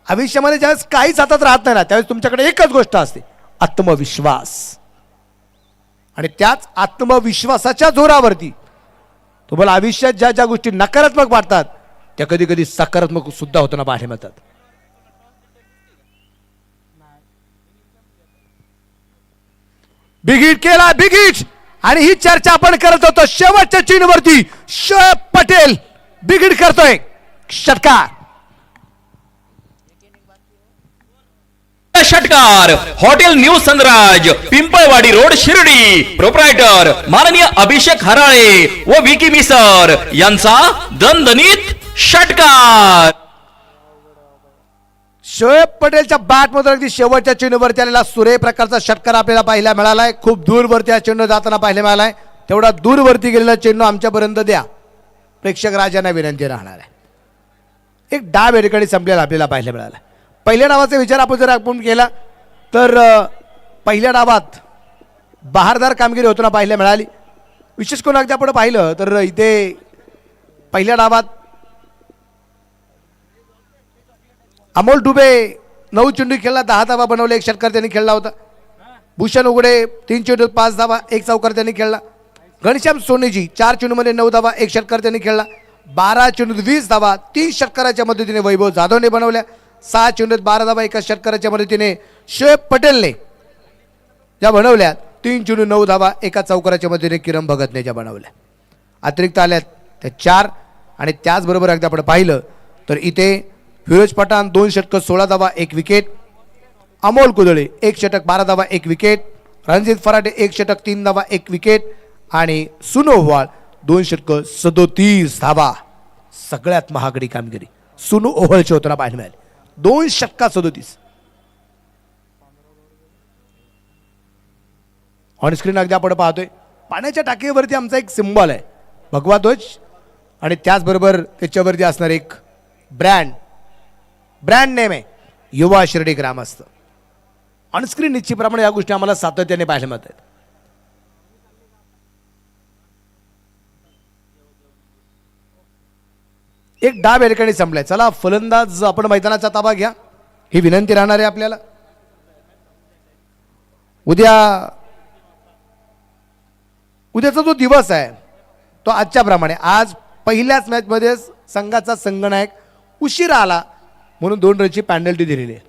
आयुष्यामध्ये ज्यावेळेस काहीच हातात राहत नाही ना, त्यावेळेस तुमच्याकडे एकच गोष्ट असते, आत्मविश्वास. आणि त्याच आत्मविश्वासाच्या जोरावरती तुम्हाला आयुष्यात ज्या ज्या गोष्टी नकारात्मक वाटतात त्या कधी कधी सकारात्मक सुद्धा होताना पाहायला मिळतात. बिग हिट केला, बिग हिट. आणि ही चर्चा आपण करत होतो शेवटच्या चीनवरती शोएब पटेल बिग हिट करतोय, षटकार. षटकार. Hotel new Sanraj, Pimpalwadi road, Shirdi. Proprietor माननीय अभिषेक हराळे व विकी मिसर यांचा दणदणीत षटकार. शोएब पटेलच्या बॅट मधून अगदी शेवटच्या चेंडूवरती आलेला सुरेख प्रकारचा षटकार आपल्याला पाहायला मिळालाय. खूप दूरवरती हा चेंडू जाताना पाहायला मिळालाय. तेवढा दूरवरती गेलेला चेंडू आमच्यापर्यंत द्या, प्रेक्षक राजांना विनंती राहणार आहे. एक डाव या ठिकाणी संपलेला आपल्याला पाहायला मिळाला. पहिल्या डावाचा विचार आपण जर आपण केला तर पहिल्या डावात बहारदार कामगिरी होताना पाहायला मिळाली. विशेष करून अगदी आपण पाहिलं तर इथे पहिल्या डावात अमोल डुबे 9 चेंडू खेळला, 10 धावा बनवले, 1 षटकार त्यांनी खेळला होता. भूषण उघडे 3 चेंडू 5 धावा, 1 चौकार त्यांनी खेळला. घनश्याम सोनेजी 4 चेंडूमध्ये 9 धावा, 1 षटकार त्यांनी खेळला. 12 चेंडूत 20 धावा 3 षटकाराच्या मदतीने वैभव जाधवने बनवल्या. 6 चेंडूत 12 धावा 1 षटकाराच्या मदतीने शोएब पटेलने ज्या बनवल्या. 3 चेंडू 9 धावा 1 चौकाराच्या मदतीने किरण भगतने ज्या बनवल्या. अतिरिक्त आल्यात त्या 4. आणि त्याचबरोबर अगदी आपण पाहिलं तर इथे फिरोज पठाण 2 षटक 16 धावा 1 विकेट. अमोल कुदळे 1 षटक 12 धावा 1 विकेट. रणजित फराटे 1 षटक 3 धावा 1 विकेट. आणि सुनो ओव्हाळ 2 षटक 37 धावा. सगळ्यात महागडी कामगिरी सुनो ओव्हाळची होताना पाहायला मिळाली. 2 षटका 37. ऑन स्क्रीन अगदी आपण पाहतोय पाण्याच्या टाकीवरती आमचा एक सिम्बॉल आहे भगवा ध्वज, आणि त्याचबरोबर त्याच्यावरती असणार एक ब्रँड नेम आहे युवा शिर्डी ग्रामस्थ. ऑनस्क्रीन निश्चितप्रमाणे या गोष्टी आम्हाला सातत्याने पाहायला मिळत आहेत. एक डाव या ठिकाणी संपलाय. चला फलंदाज आपण मैदानाचा ताबा घ्या ही विनंती राहणार आहे आपल्याला. उद्याचा जो दिवस आहे तो आजच्या प्रमाणे आज पहिल्याच मॅचमध्ये संघाचा संघनायक उशिरा आला म्हणून 2 रनची पॅनल्टी दिलेली आहे.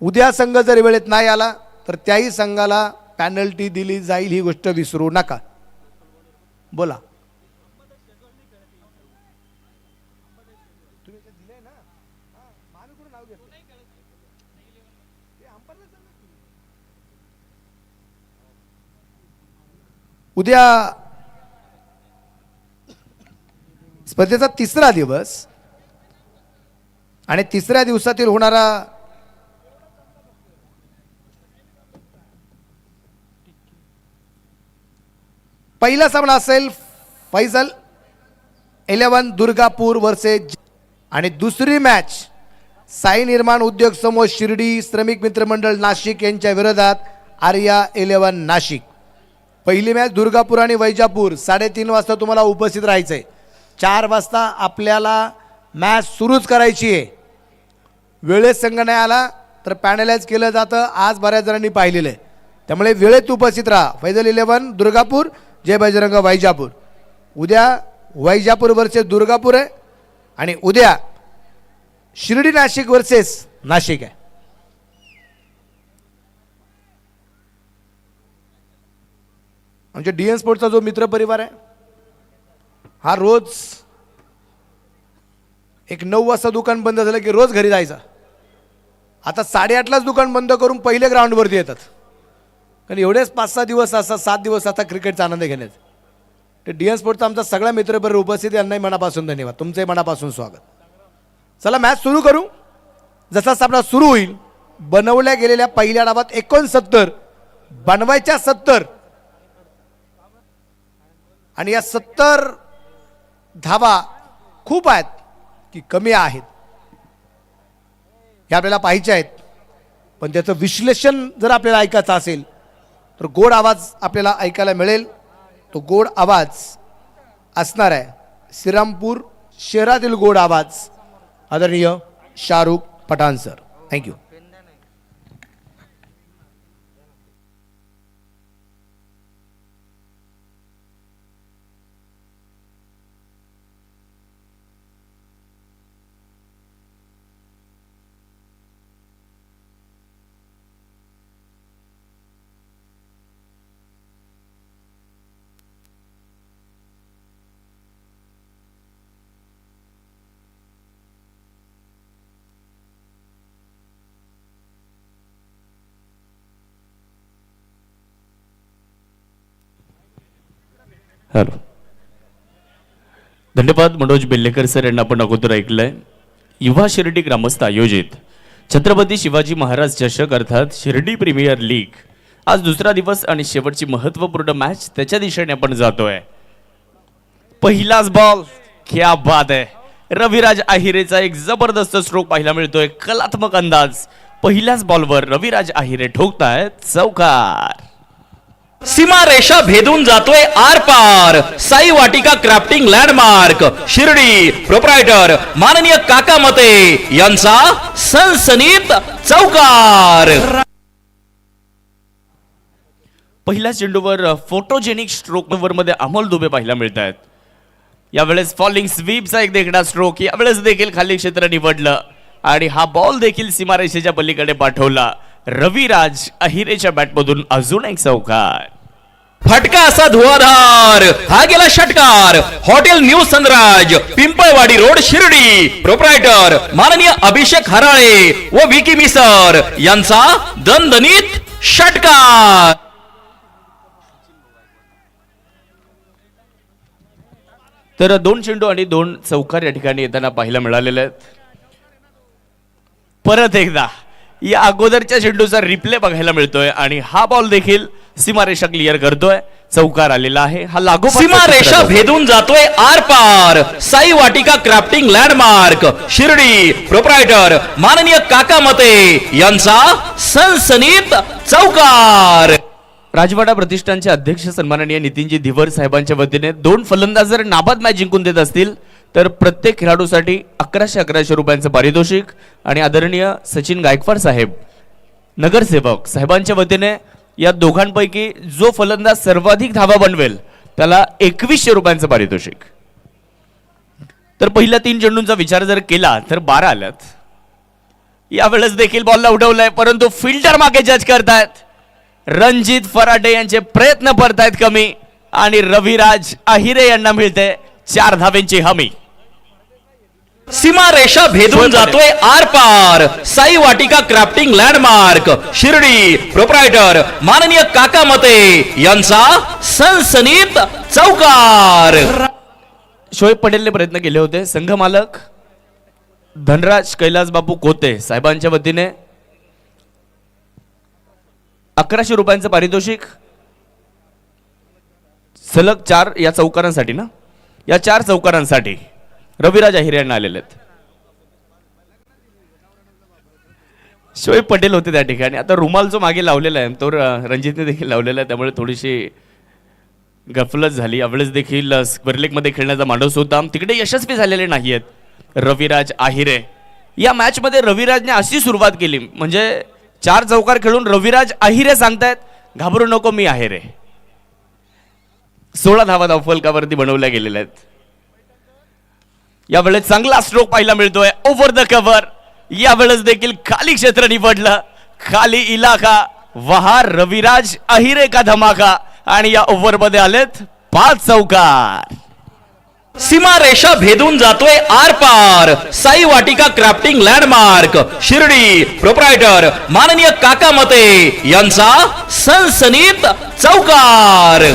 उद्या संघ जर वेळेत नाही आला तर त्याही संघाला पॅनल्टी दिली जाईल, ही गोष्ट विसरू नका. बोला. उद्या स्पर्धेचा 3रा दिवस आणि 3ऱ्या दिवसातील होणारा पहिला सामना असेल फैजल 11 दुर्गापूर वर्सेस, आणि दुसरी मॅच साई निर्माण उद्योग समूह शिर्डी श्रमिक मित्रमंडळ नाशिक यांच्या विरोधात आर्या 11 नाशिक. पहिली मॅच दुर्गापूर आणि वैजापूर 3:30 वाजता तुम्हाला उपस्थित राहायचंय. 4 वाजता आपल्याला मॅच सुरूच करायची आहे. वेळेत संघ नाही आला तर पॅनलाइज केलं जातं, आज बऱ्याच जणांनी पाहिलेलं आहे. त्यामुळे वेळेत उपस्थित राहा. फैजल 11 दुर्गापूर, जय बजरंग वैजापूर. उद्या वैजापूर वर्सेस दुर्गापूर आहे आणि उद्या शिर्डी नाशिक वर्सेस नाशिक आहे. म्हणजे डीएन स्पोर्टचा जो मित्र परिवार आहे हा रोज एक 9 वाजता दुकान बंद झालं की रोज घरी जायचा. आता 8:30लाच दुकान बंद करून पहिले ग्राउंडवरती येतात, कारण एवढेच 5-6 दिवस असतात, 7 दिवस आता क्रिकेटचा आनंद घेण्यात. ते डीएन स्पोर्टचा आमचा सगळा मित्रपरिवार उपस्थित, यांनाही मनापासून धन्यवाद, तुमचंही मनापासून स्वागत. चला मॅच सुरू करू. जसा सामना सुरू होईल बनवल्या गेलेल्या पहिल्या डावात 69 बनवायच्या 70 आणि या 70 धावा खूप आहेत की कमी आहेत हे आपल्याला पाहायचे आहेत. पण त्याचं विश्लेषण जर आपल्याला ऐकायचं असेल तर गोड आवाज आपल्याला ऐकायला मिळेल. तो गोड आवाज असणार आहे श्रीरामपूर शहरातील गोड आवाज आदरणीय Shahrukh Pathan sir. Thank you. Hello. धन्यवाद मनोज बेल्लेकर सर यांना आपण अगोदर ऐकलंय. युवा शिर्डी ग्रामस्थ आयोजित छत्रपती शिवाजी महाराज चषक अर्थात शिर्डी प्रीमियर लीग आज दुसरा दिवस आणि शेवटची महत्त्वपूर्ण मॅच त्याच्या दिशेने आपण जातोय. पहिलाच बॉल, क्या बात आहे. रविराज आहिरेचा एक जबरदस्त स्ट्रोक पाहायला मिळतोय. कलात्मक अंदाज. पहिल्याच बॉलवर रविराज आहिरे ठोकतायत चौकार. सीमा रेषा भेदून जातोय आर पार. साई वाटिका क्राफ्टिंग लँडमार्क शिर्डी प्रोप्रायटर माननीय काका मते यांचा सनसनीत चौकार. पहिल्या चेंडूवर फोटोजेनिक स्ट्रोक मध्ये अमोल दुबे पाहायला मिळत आहेत. यावेळेस फॉलिंग स्वीपचा एक देखणा स्ट्रोक. यावेळेस देखील खाली क्षेत्र निवडलं आणि हा बॉल देखील सीमारेषेच्या पलीकडे पाठवला. रविराज अहिरेच्या बॅटमधून अजून एक चौकार. फटका असा धुवाधार. हा गेला षटकार. Hotel new Sanraj Pimpalwadi road Shirdi proprietor माननीय अभिषेक हराळे व विकी मिसर यांचा दणदणीत षटकार. तर 2 चेंडू आणि 2 चौकार या ठिकाणी येताना पाहायला मिळालेले आहेत. परत एकदा या अगोदरच्या चेंडूचा रिप्ले बघायला मिळतोय आणि हा बॉल देखील सीमारेषा क्लिअर करतोय. चौकार आलेला आहे. हा लागू सीमा रेषा भेदून जातोय आर पार. साई वाटिका क्राफ्टिंग लँडमार्क शिर्डी प्रोप्रायटर माननीय काका मते यांचा सनसनीत चौकार. राजवाडा प्रतिष्ठानचे अध्यक्ष सन्माननीय नितीनजी धिवर साहेबांच्या वतीने 2 फलंदाज जर नाबाद मॅच जिंकून देत असतील तर प्रत्येक खेळाडूसाठी 1100 रुपयांचं पारितोषिक आणि आदरणीय सचिन गायकवाड साहेब नगरसेवक साहेबांच्या वतीने या दोघांपैकी जो फलंदाज सर्वाधिक धावा बनवेल त्याला 2100 रुपयांचं पारितोषिक. तर पहिल्या 3 चेंडूंचा विचार जर केला तर 12 आल्यात. यावेळेस देखील बॉलला उडवलंय परंतु फिल्डर मागे जज करतायत. रणजित फराटे यांचे प्रयत्न परतायत कमी आणि रविराज आहिरे यांना मिळते 4 धावेंची हमी. सीमा रेषा भेदून जातोय आर पार. साई वाटिका क्राफ्टिंग लँडमार्क शिर्डी प्रोप्रायटर माननीय काका मते यांचा सनसनीत चौकार. शोएब पटेलने प्रयत्न केले होते. संघ मालक धनराज कैलास बापू कोते साहेबांच्या वतीने 1100 रुपयांचं पारितोषिक. सलग 4 या चौकारांसाठी ना, या 4 चौकारांसाठी रविराज आहिरे यांना आलेले आहेत. शोएब पटेल होते त्या ठिकाणी. आता रुमाल जो मागे लावलेला आहे तो रणजितने देखील लावलेला आहे त्यामुळे थोडीशी गफलत झाली. यावेळेस देखील स्क्वेअर लेगमध्ये खेळण्याचा माणूस होता. तिकडे यशस्वी झालेले नाही आहेत रविराज आहिरे. या मॅच मध्ये रविराजने अशी सुरुवात केली म्हणजे 4 चौकार खेळून रविराज आहिरे सांगतायत घाबरू नको मी आहे रे. 16 धावा धावफलकावरती बनवल्या गेलेल्या आहेत. यावेळेस चांगला स्ट्रोक पाहायला मिळतोय ओव्हर द कव्हर. यावेळेस देखील खाली क्षेत्र निवडलं. खाली इलाका वहा रविराज आहिरे का धमाका आणि या ओव्हर मध्ये आलेत 5 चौकार. सीमा रेषा भेदून जातोय आर पार. साई वाटिका क्राफ्टिंग लँडमार्क शिर्डी प्रोप्रायटर माननीय काका मते यांचा सनसनीत चौकार.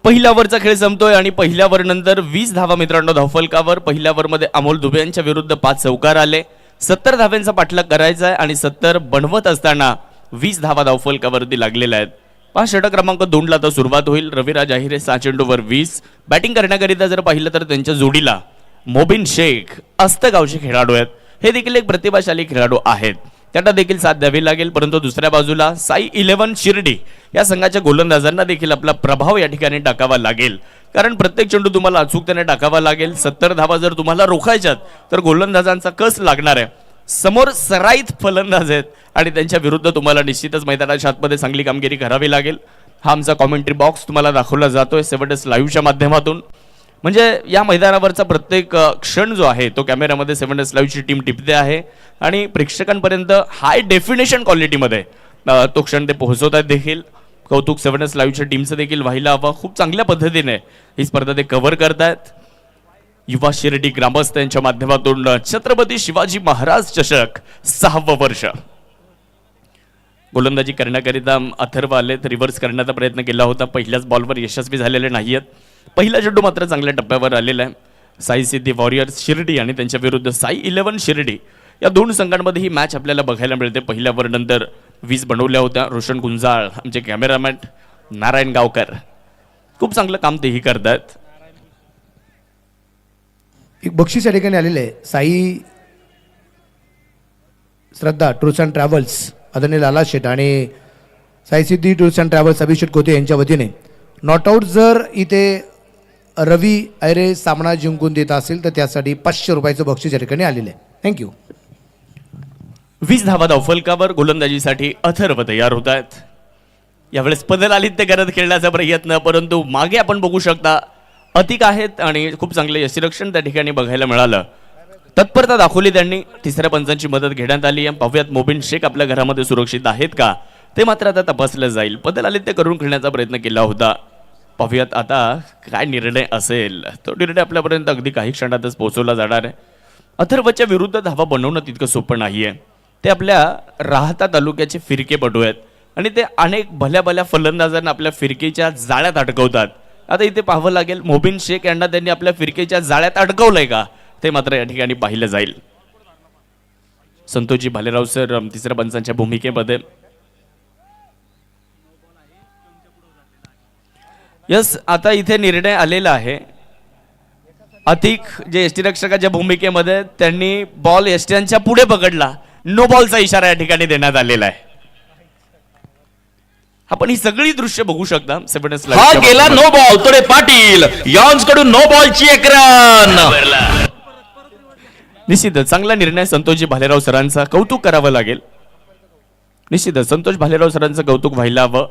पहिल्या ओव्हरचा खेळ संपतोय आणि पहिल्या ओव्हर नंतर 20 धावा मित्रांनो धावफलकावर. पहिल्या ओव्हर मध्ये अमोल दुबे यांच्या विरुद्ध 5 चौकार आले. 70 धाव्यांचा पाठलाग करायचा आहे आणि 70 बनवत असताना 20 धावा धावफलकावरती लागलेल्या आहेत. 5 षटक क्रमांक 2 ला तर सुरुवात होईल. रविराज आहिरे 6 चेंडूवर 20. बॅटिंग करण्याकरिता जर पाहिलं तर त्यांच्या जोडीला मोबिन शेख अस्तगावचे खेळाडू आहेत. हे देखील एक प्रतिभाशाली खेळाडू आहेत. त्यांना देखील साथ द्यावी लागेल. परंतु दुसऱ्या बाजूला साई 11 शिर्डी या संघाच्या गोलंदाजांना देखील आपला प्रभाव या ठिकाणी टाकावा लागेल. कारण प्रत्येक चेंडू तुम्हाला अचूकतेने टाकावा लागेल. 70 धावा जर तुम्हाला रोखायच्यात तर गोलंदाजांचा कस लागणार आहे. समोर सराईत फलंदाज आहेत आणि त्यांच्या विरुद्ध तुम्हाला निश्चितच मैदानाच्या आतमध्ये चांगली कामगिरी करावी लागेल. हा आमचा कॉमेंट्री बॉक्स तुम्हाला दाखवला जातोय 7 डेज लाईव्हच्या माध्यमातून. म्हणजे या मैदानावरचा प्रत्येक क्षण जो आहे तो कॅमेऱ्यामध्ये 7 डेज लाईव्हची टीम टिपते आहे आणि प्रेक्षकांपर्यंत हाय डेफिनेशन क्वालिटीमध्ये तो क्षण ते पोहोचवत आहेत देखील. कौतुक 7 डेज लाईव्हच्या टीमचं देखील व्हायला हवं. खूप चांगल्या पद्धतीने ही स्पर्धा ते कव्हर करतायत. युवा शिर्डी ग्रामस्थ यांच्या माध्यमातून छत्रपती शिवाजी महाराज चषक 6वं वर्ष. गोलंदाजी करण्याकरिता अथर्व आले तर रिव्हर्स करण्याचा प्रयत्न केला होता, पहिल्याच बॉलवर यशस्वी झालेले नाही आहेत. पहिला चेंडू मात्र चांगल्या टप्प्यावर आलेला आहे. साई सिद्धी वॉरियर्स शिर्डी आणि त्यांच्या विरुद्ध साई 11 शिर्डी या दोन संघांमध्ये ही मॅच आपल्याला बघायला मिळते. पहिल्या वर नंतर 20 बनवल्या होत्या. रोशन गुंजाळ आमचे कॅमेरामॅन, नारायण गावकर खूप चांगलं काम तेही करतात. एक बक्षीस या ठिकाणी आलेलं आहे. साई श्रद्धा टूर्स अँड ट्रॅव्हल्स आदरणीय लाला शेठ आणि साई सिद्धी टूर्स अँड ट्रॅव्हल्स अभिषेक कोते यांच्या वतीने नॉट आऊट जर इथे रवी ऐरे सामना जिंकून देत असेल तर त्यासाठी 500 रुपयाचं बक्षीस या ठिकाणी आलेलं आहे. थँक्यू. 20 धावा धावफलकावर गोलंदाजीसाठी अथर्व तयार होत आहेत. यावेळेस पदल आलित्य करत खेळण्याचा प्रयत्न, परंतु मागे आपण बघू शकता अतिक आहेत आणि खूप चांगले यष्टिरक्षण त्या ठिकाणी बघायला मिळालं. तत्परता दाखवली त्यांनी. तिसऱ्या पंचांची मदत घेण्यात आली. पाहूयात मोबिन शेख आपल्या घरामध्ये सुरक्षित आहेत का ते मात्र आता तपासलं जाईल. पदल आलित्य करून खेळण्याचा प्रयत्न केला होता. पाहूयात आता काय निर्णय असेल. तो निर्णय आपल्यापर्यंत अगदी काही क्षणातच पोहोचवला जाणार आहे. अथर्वच्या विरुद्ध धावा बनवणं तितकं सोपं नाहीये. ते आपल्या राहता तालुक्याचे फिरकेपटू आहेत आणि ते अनेक भल्या भल्या फलंदाजांना आपल्या फिरकीच्या जाळ्यात अडकवतात. आता इथे पाहावं लागेल मोबिन शेख यांना त्यांनी आपल्या फिरकीच्या जाळ्यात अडकवलंय का ते मात्र या ठिकाणी पाहिलं जाईल. संतोषजी भालेराव सर तिसऱ्या पंचांच्या भूमिकेमध्ये. यस, आता इथे निर्णय आलेला आहे. अतिक जे यष्टिरक्षकाच्या भूमिकेमध्ये त्यांनी बॉल यष्ट्यांच्या पुढे पकडला. नो बॉलचा इशारा या ठिकाणी देण्यात आलेला आहे. आपण ही सगळी दृश्य बघू शकता. हा गेला नो बॉल. तोडे पाटील यॉन्स कडून नो बॉलची एक रन. निश्चितच चांगला निर्णय संतोषजी भालेराव सरांचा, कौतुक करावं लागेल. निश्चितच संतोष भालेराव सरांचं कौतुक व्हायला हवं.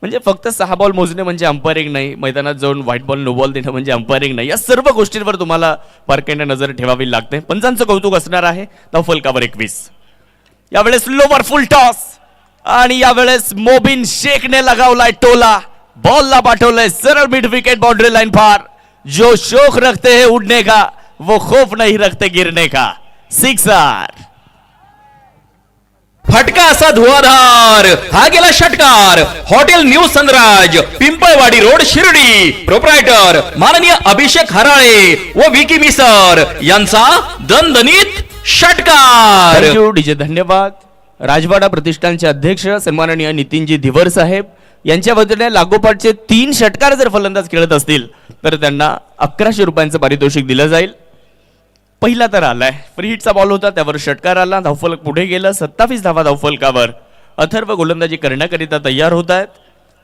म्हणजे फक्त 6 बॉल मोजणे म्हणजे अंपायरिंग नाही, मैदानात जाऊन व्हाईट बॉल नो बॉल देणं म्हणजे अंपायरिंग नाही. या सर्व गोष्टींवर तुम्हाला बारकाईने नजर ठेवावी लागते. पंचांचं कौतुक असणार आहे. धावफलकावर 21. यावेळेस लोवर फुल टॉस आणि यावेळेस मोबिन शेखने लगावलाय टोला. बॉलला पाठवलंय सरळ मिड विकेट बाउंड्री लाइन पार. जो शौक रखते हैं उड़ने का वो खौफ नहीं रखते गिरने का. सिक्सर. फटका असा धुवाधार. हा गेला षटकार. Hotel new Sanraj Pimpalwadi road Shirdi. Proprietor माननीय अभिषेक हराळे व विकी मिसर यांचा दणदणीत षटकार. थँक्यू डीजे, धन्यवाद. राजवाडा प्रतिष्ठानचे अध्यक्ष सन्माननीय नितीनजी धिवर साहेब यांच्या वतीने लागोपाठचे 3 षटकार जर फलंदाज खेळत असतील तर त्यांना 1100 रुपयांचं पारितोषिक दिलं जाईल. पहिला तर आलाय, फ्री हिटचा बॉल होता, त्यावर षटकार आला. धावफलक पुढे गेलं. 27 धावा धावफलकावर. अथर्व गोलंदाजी करण्याकरिता तयार होत आहेत.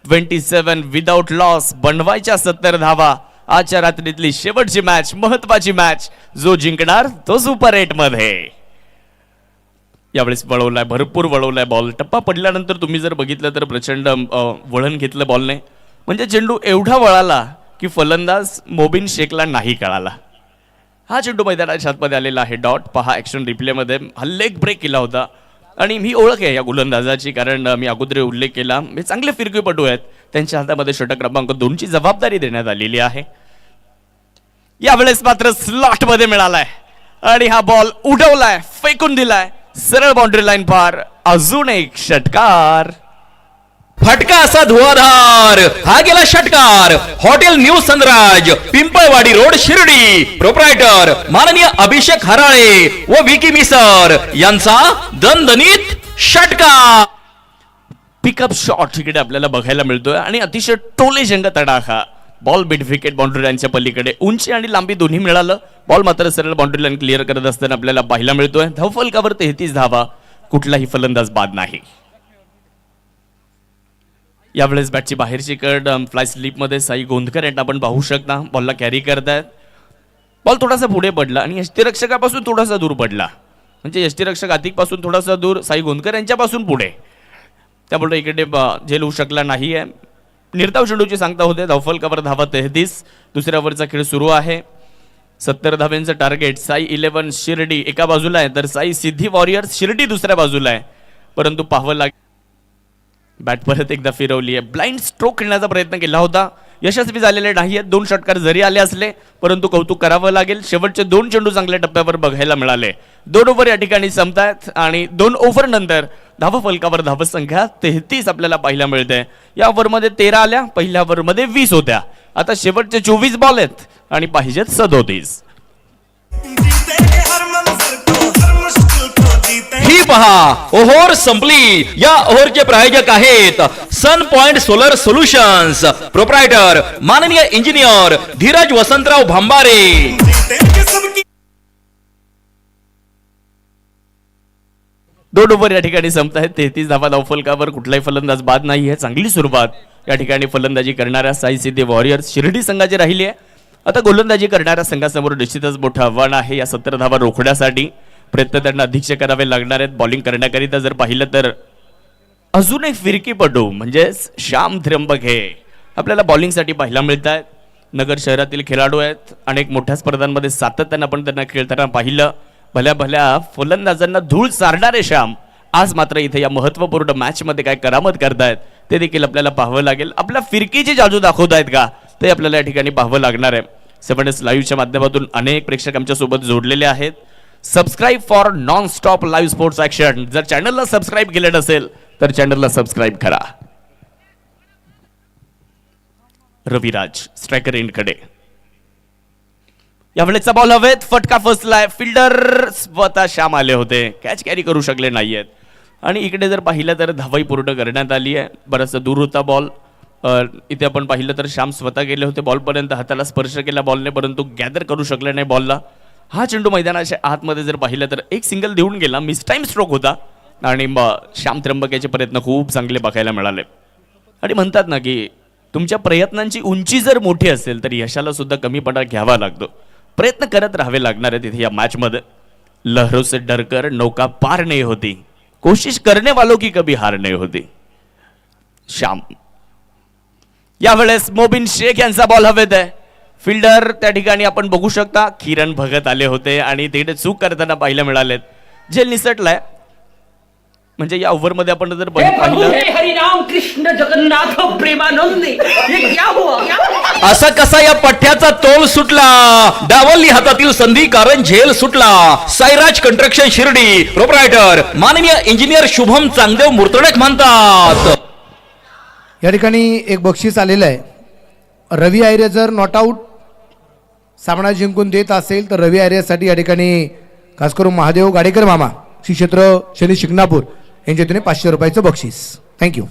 27 विदाउट लॉस बनवायच्या 70 धावा. आजच्या रात्रीतली शेवटची मॅच, महत्वाची मॅच. जो जिंकणार तो सुपर 8 मध्ये. यावेळेस वळवलाय, भरपूर वळवलाय बॉल. टप्पा पडल्यानंतर तुम्ही जर बघितलं तर प्रचंड वळण घेतलं बॉलने. म्हणजे चेंडू एवढा वळाला की फलंदाज मोबिन शेखला नाही कळाला. हा चेंडू मैदानाच्या आतमध्ये आलेला आहे. डॉट पहा ऍक्शन रिप्लेमध्ये. हा लेग ब्रेक केला होता आणि मी ओळख आहे या गोलंदाजाची, कारण मी अगोदर उल्लेख केला. हे चांगले फिरकीपटू आहेत. त्यांच्या हातामध्ये षटक क्रमांक 2ची जबाबदारी देण्यात आलेली आहे. यावेळेस मात्र स्लॉट मध्ये मिळालाय आणि हा बॉल उडवलाय, फेकून दिलाय सरळ बाउंड्री लाइन पार. अजून एक षटकार. फटका असा धुवाधार. हा गेला षटकार. Hotel new Sanraj Pimpalwadi road Shirdi. Proprietor माननीय अभिषेक हराळे व विकी मिसर यांचा दणदणीत षटकार. पिकअप शॉट इकडे आपल्याला बघायला मिळतोय आणि अतिशय टोलेजंग तडाखा. बॉल मिड विकेट बाउंड्री लाईनच्या पलीकडे. उंची आणि लांबी दोन्ही मिळालं. बॉल मात्र सरळ बाउंड्री लाईन क्लिअर करत असताना आपल्याला पाहायला मिळतोय. धावफलकावर 33 धावा. कुठलाही फलंदाज बाद नाही. यावेळेस बॅटची बाहेरची कड फ्लाय स्लिप मध्ये साई गोंदकर यांना आपण पाहू शकता. बॉलला कॅरी करतायत. बॉल थोडासा पुढे पडला आणि यष्टिरक्षकापासून थोडासा दूर पडला. म्हणजे यष्टिरक्षक अतिक पासून थोडासा दूर, साई गोंदकर यांच्यापासून पुढे. त्यामुळे इकडे झेल होऊ शकला नाहीये. निर्धाव चेंडूची सांगता होते. धावफलकावर धावा 33. दुसऱ्या ओव्हरचा खेळ सुरू आहे. 70 धाव्यांचं टार्गेट. साई 11 शिर्डी एका बाजूला आहे तर साई सिद्धी वॉरियर्स शिर्डी दुसऱ्या बाजूला आहे. परंतु पाहावं लागेल. बॅट परत एकदा फिरवली आहे. ब्लाइंड स्ट्रोक खेळण्याचा प्रयत्न केला होता. यशस्वी झालेले नाही आहेत. 2 षटकार जरी आले असले परंतु कौतुक करावं लागेल. शेवटचे 2 चेंडू चांगल्या टप्प्यावर बघायला मिळाले. 2 ओव्हर या ठिकाणी संपतायत आणि 2 ओव्हर नंतर धावफलकावर धावसंख्या 33 आपल्याला पाहायला मिळते. या ओव्हरमध्ये 13 आल्या, पहिल्या ओव्हरमध्ये 20 होत्या. आता शेवटचे 24 बॉल आहेत आणि पाहिजेत 37. ही पहा ओव्हर संपली. या ओव्हरचे प्रायोजक आहेत sun point solar solutions, proprietor माननीय इंजिनियर धीरज वसंतराव भांबारे. दोन ओव्हर या ठिकाणी संपत आहेत. 33 धावा धावफलकावर, कुठलाही फलंदाज बाद नाही आहे. चांगली सुरुवात या ठिकाणी फलंदाजी करणाऱ्या साई सिद्धी वॉरियर्स शिर्डी संघाची राहिली आहे. आता गोलंदाजी करणाऱ्या संघासमोर निश्चितच मोठं आव्हान आहे. या 17 धावा रोखण्यासाठी प्रयत्न त्यांना अधिकचे करावे लागणार आहेत. बॉलिंग करण्याकरिता जर पाहिलं तर अजून एक फिरकीपटू म्हणजे श्याम त्र्यंबक हे आपल्याला बॉलिंगसाठी पाहायला मिळत आहेत. नगर शहरातील खेळाडू आहेत. अनेक मोठ्या स्पर्धांमध्ये सातत्यानं आपण त्यांना खेळताना पाहिलं. भल्या भल्या फलंदाजांना धूळ सारणारे श्याम आज मात्र इथे या महत्वपूर्ण मॅच मध्ये काय करामत करतायत ते देखील आपल्याला पाहावं लागेल. आपल्या फिरकीची जादू दाखवत आहेत का ते आपल्याला या ठिकाणी पाहावं लागणार आहे. 7S लाईव्हच्या माध्यमातून अनेक प्रेक्षक आमच्या सोबत जोडलेले आहेत. Subscribe for non stop live sports action. जर चॅनलला सबस्क्राईब केलं नसेल तर चॅनलला सबस्क्राईब करा. रविराज स्ट्रायकर एंडकडे यावेळेचा बॉल हवेत, फटका फसलाय. फिल्डर स्वतः श्याम आले होते, कॅच कॅरी करू शकले नाहीयेत. आणि इकडे जर पाहिलं तर धावाई पूर्ण करण्यात आली आहे. बराचसा दूर होता बॉल. इथे आपण पाहिलं तर श्याम स्वतः गेले होते बॉलपर्यंत, हाताला स्पर्श केला बॉलने परंतु गॅदर करू शकले नाही बॉलला. हा चेंडू मैदानाच्या आतमध्ये जर पाहिलं तर एक सिंगल देऊन गेला, मिस टाइम स्ट्रोक होता आणि श्याम त्र्यंबक याचे प्रयत्न खूप चांगले बघायला मिळाले. आणि म्हणतात ना की तुमच्या प्रयत्नांची उंची जर मोठी असेल तर यशाला सुद्धा कमीपणा घ्यावा लागतो. प्रयत्न करत राहावे लागणार आहे तिथे या मॅच मध्ये. लहरों से डरकर नौका पार नहीं होती, कोशिश करने वालों की कभी हार नहीं होती. श्याम यावेळेस मोबिन शेख यांचा बॉल हवेत आहे. फिल्डर त्या ठिकाणी आपण बघू शकता किरण भगत आले होते आणि तिकडे चूक करताना पाहायला मिळालेत. झेल निसटलाय. म्हणजे या ओव्हर मध्ये आपण जर पाहिलं हे हरिनाम कृष्ण जगन्नाथ प्रेमानंद, ये क्या हुआ क्या? असा कसा या पठ्याचा तोल सुटला. डावलली हातातील संधी कारण झेल सुटला. साईराज कंस्ट्रक्शन शिर्डी, प्रोप्रायटर माननीय इंजिनियर शुभम चांगदेव मूर्तडक म्हणतात. या ठिकाणी एक बक्षीस आलेलं आहे. रवी आयरे जर नॉट आऊट सामना जिंकून देत असेल तर रवी आयरेसाठी या ठिकाणी खास करून महादेव गाडेकर मामा, श्री क्षेत्र शनी शिंगणापूर यांच्या वतीने 500 रुपयाचं बक्षीस. थँक्यू.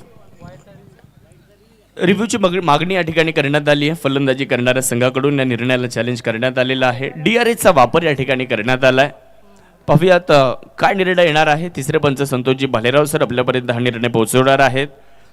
रिव्ह्यूची मागणी या ठिकाणी करण्यात आली आहे. फलंदाजी करणाऱ्या संघाकडून या निर्णयाला चॅलेंज करण्यात आलेला आहे. DRHचा वापर या ठिकाणी करण्यात आलाय. पाहूयात काय निर्णय येणार आहे. तिसरे पंच संतोषजी भालेराव सर आपल्यापर्यंत हा निर्णय पोहोचवणार आहेत.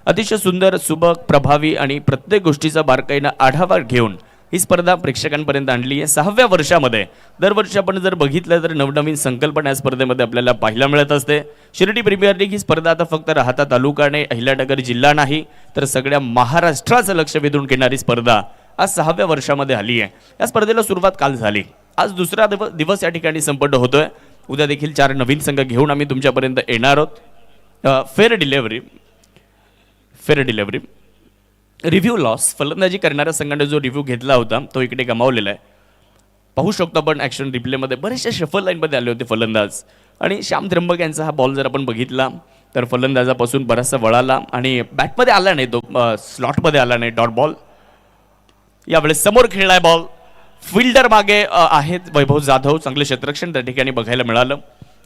अतिशय सुंदर, सुबक, प्रभावी आणि प्रत्येक गोष्टीचा बारकाईनं आढावा घेऊन ही स्पर्धा प्रेक्षकांपर्यंत आणली आहे. 6व्या वर्षामध्ये दरवर्षी आपण जर बघितलं तर नवनवीन संकल्पना या स्पर्धेमध्ये आपल्याला पाहायला मिळत असते. शिर्डी प्रीमियर लीग ही स्पर्धा आता फक्त राहता तालुका आणि अहिल्यानगर जिल्हा नाही तर सगळ्या महाराष्ट्राचं लक्ष वेधून घेणारी स्पर्धा आज 6व्या वर्षामध्ये आली आहे. या स्पर्धेला सुरुवात काल झाली. आज दुसरा दिवस या ठिकाणी संपन्न होतोय. उद्या देखील 4 नवीन संघ घेऊन आम्ही तुमच्यापर्यंत येणार आहोत. Fair delivery review loss. फलंदाजी करणाऱ्या संघाने जो रिव्ह्यू घेतला होता तो इकडे गमावलेला आहे. पाहू शकतो आपण ॲक्शन रिप्लेमध्ये बरेचशा शफल लाईनमध्ये आले होते फलंदाज. आणि श्याम त्र्यंबक यांचा हा बॉल जर आपण बघितला तर फलंदाजापासून बराचसा वळाला आणि बॅटमध्ये आला नाही, तो स्लॉटमध्ये आला नाही. Dot ball. यावेळेस समोर खेळलाय बॉल. फिल्डर मागे आहेत वैभव जाधव. चांगले क्षेत्ररक्षण त्या ठिकाणी बघायला मिळालं.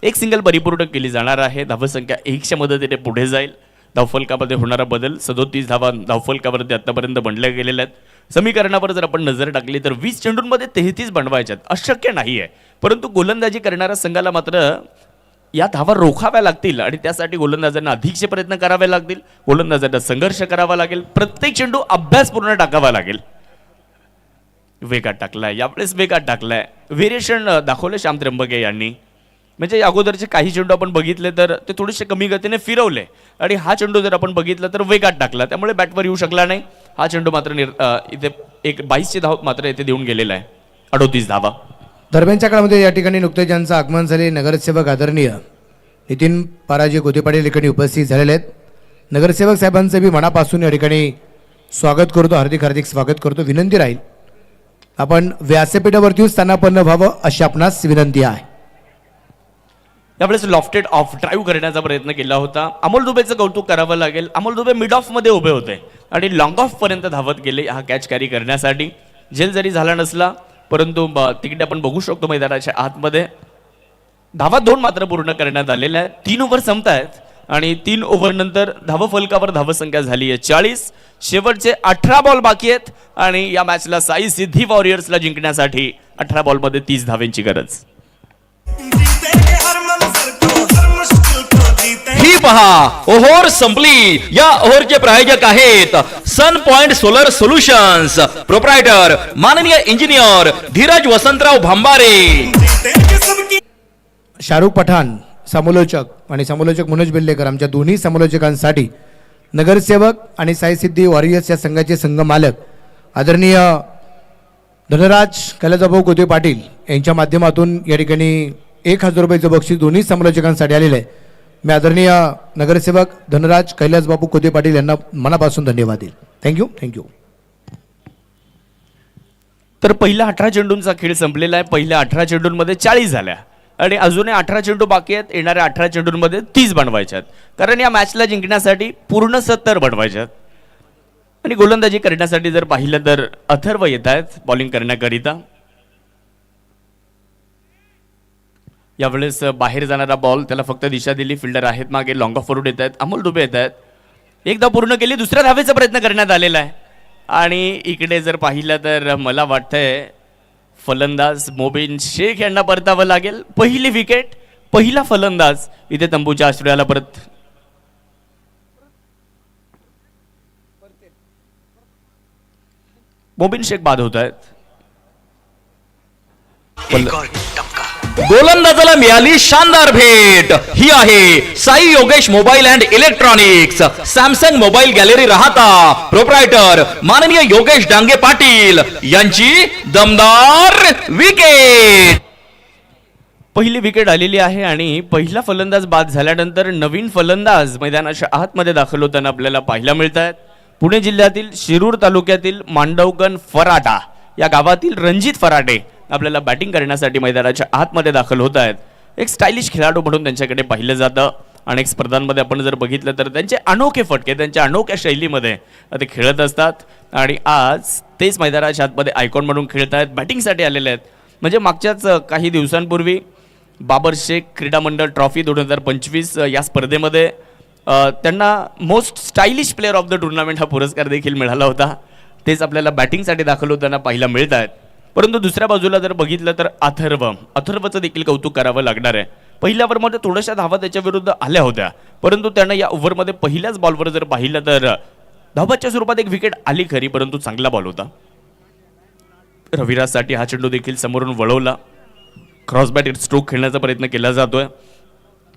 एक सिंगल परिपूर्ण केली जाणार आहे. धावसंख्या 1च्या मदतीने पुढे जाईल. धावफलकामध्ये होणारा बदल 37 धावा धावफलकावरती आतापर्यंत बनल्या गेलेल्या आहेत. समीकरणावर जर आपण नजर टाकली तर 20 चेंडूंमध्ये 33 बनवायच्यात. अशक्य नाही आहे, परंतु गोलंदाजी करणाऱ्या संघाला मात्र या धावा रोखाव्या लागतील आणि त्यासाठी गोलंदाजांना अधिकचे प्रयत्न करावे लागतील. गोलंदाजांना संघर्ष करावा लागेल. प्रत्येक चेंडू अभ्यासपूर्ण टाकावा लागेल. वेगात टाकलाय, यावेळेस वेगात टाकलाय. व्हेरिएशन दाखवले श्याम त्र्यंबके यांनी. म्हणजे या अगोदरचे काही चेंडू आपण बघितले तर ते थोडेसे कमी गतीने फिरवले आणि हा चेंडू जर आपण बघितला तर वेगात टाकला, त्यामुळे बॅटवर येऊ शकला नाही. हा चेंडू मात्र इथे एक 22ची धाव मात्र इथे देऊन गेलेला आहे. 38 धावा. दरम्यानच्या काळामध्ये या ठिकाणी नुकतेच ज्यांचं आगमन झाले नगरसेवक आदरणीय नितीन पाराजी गोतेपाटील ठिकाणी उपस्थित झालेले आहेत. नगरसेवक साहेबांचं बी मनापासून या ठिकाणी स्वागत करतो, हार्दिक हार्दिक स्वागत करतो. विनंती राहील आपण व्यासपीठावरती स्थानापन्न व्हावं अशी आपणास विनंती आहे. त्यावेळेस लॉफ्टेड ऑफ ड्राईव्ह करण्याचा प्रयत्न केला होता. अमोल दुबेचं कौतुक करावं लागेल. अमोल दुबे मिड ऑफ मध्ये उभे होते आणि लॉंग ऑफ पर्यंत धावत गेले हा कॅच कॅरी करण्यासाठी. झेल जरी झाला नसला परंतु तिकडे आपण बघू शकतो मैदानाच्या आतमध्ये धावा 2 मात्र पूर्ण करण्यात आलेल्या आहेत. 3 ओव्हर संपतायत आणि 3 ओव्हर नंतर धावफलकावर धावसंख्या झाली आहे 40. शेवटचे 18 बॉल बाकी आहेत आणि या मॅचला साई सिद्धी वॉरियर्सला जिंकण्यासाठी 18 बॉलमध्ये 30 धावांची गरज. ही पहा ओव्हर संपली. या ओव्हरचे प्रायोजक आहेत sun point solar solutions, proprietor माननीय इंजिनियर धीरज वसंतराव भांबारे. शाहरुख पठाण समालोचक आणि समालोचक मनोज बेल्लेकर आमच्या दोन्ही समालोचकांसाठी नगरसेवक आणि साई सिद्धी वॉरियर्स या संघाचे संघ मालक आदरणीय धनराज कैलासभाऊ कोते पाटील यांच्या माध्यमातून या ठिकाणी 1000 रुपयाचं बक्षीस दोन्ही समालोचकांसाठी आलेलं आहे. मी आदरणीय नगरसेवक धनराज कैलासबाबू कोते पाटील यांना मनापासून धन्यवाद देईल. Thank you thank you. तर पहिला 18 चेंडूंचा खेळ संपलेला आहे. पहिल्या 18 चेंडूंमध्ये 40 झाल्या आणि अजूनही 18 चेंडू बाकी आहेत. येणाऱ्या 18 चेंडूंमध्ये 30 बनवायच्यात कारण या मॅचला जिंकण्यासाठी पूर्ण 70 बनवायच्यात. आणि गोलंदाजी करण्यासाठी जर पाहिलं तर अथर्व येत आहेत बॉलिंग करण्याकरिता. यावेळेस बाहेर जाणारा बॉल त्याला फक्त दिशा दिली. फिल्डर आहेत मागे. लॉंग ऑफ वरून येत आहेत. अमोल दुबे येत आहेत. एकदा पूर्ण केली. दुसऱ्या धावेचा प्रयत्न करण्यात आलेला आहे आणि इकडे जर पाहिलं तर मला वाटतंय फलंदाज मोबिन शेख यांना परतावं लागेल. पहिली विकेट, पहिला फलंदाज इथे तंबूच्या आश्रयाला परत. मोबिन शेख बाद होत आहेत. एक और टपका. गोलंदाजाला मिळाली शानदार भेट. ही आहे Sai Yogesh mobile and electronics, Samsung mobile gallery Rahata, proprietor माननीय योगेश डांगे पाटील यांची दमदार विकेट. पहिली विकेट आलेली आहे आणि पहिला फलंदाज बाद झाल्यानंतर नवीन फलंदाज मैदानाच्या आतमध्ये दाखल होताना आपल्याला पाहायला मिळत आहेत. पुणे जिल्ह्यातील शिरूर तालुक्यातील मांडवगण फराटा या गावातील रणजित फराटे आपल्याला बॅटिंग करण्यासाठी मैदानाच्या आतमध्ये दाखल होत आहेत. एक स्टायलिश खेळाडू म्हणून त्यांच्याकडे पाहिलं जातं. अनेक स्पर्धांमध्ये आपण जर बघितलं तर त्यांचे अनोखे फटके, त्यांच्या अनोख्या शैलीमध्ये ते खेळत असतात आणि आज तेच मैदानाच्या आतमध्ये आयकॉन म्हणून खेळत आहेत. बॅटिंगसाठी आलेले आहेत. म्हणजे मागच्याच काही दिवसांपूर्वी बाबर शेख क्रीडा मंडळ ट्रॉफी 2025 या स्पर्धेमध्ये त्यांना most stylish player of the tournament हा पुरस्कार देखील मिळाला होता. तेच आपल्याला बॅटिंगसाठी दाखल होताना पाहायला मिळत आहेत. परंतु दुसऱ्या बाजूला जर बघितलं तर अथर्वचं देखील कौतुक करावं लागणार आहे. पहिल्या ओव्हरमध्ये थोड्याशा धावा त्याच्या विरुद्ध आल्या होत्या परंतु त्यानं या ओव्हरमध्ये पहिल्याच बॉलवर जर पाहिलं तर धावाच्या स्वरूपात एक विकेट आली खरी परंतु चांगला बॉल होता. रविराजसाठी हा चेंडू देखील समोरून वळवला. क्रॉसबॅट स्ट्रोक खेळण्याचा प्रयत्न केला जातोय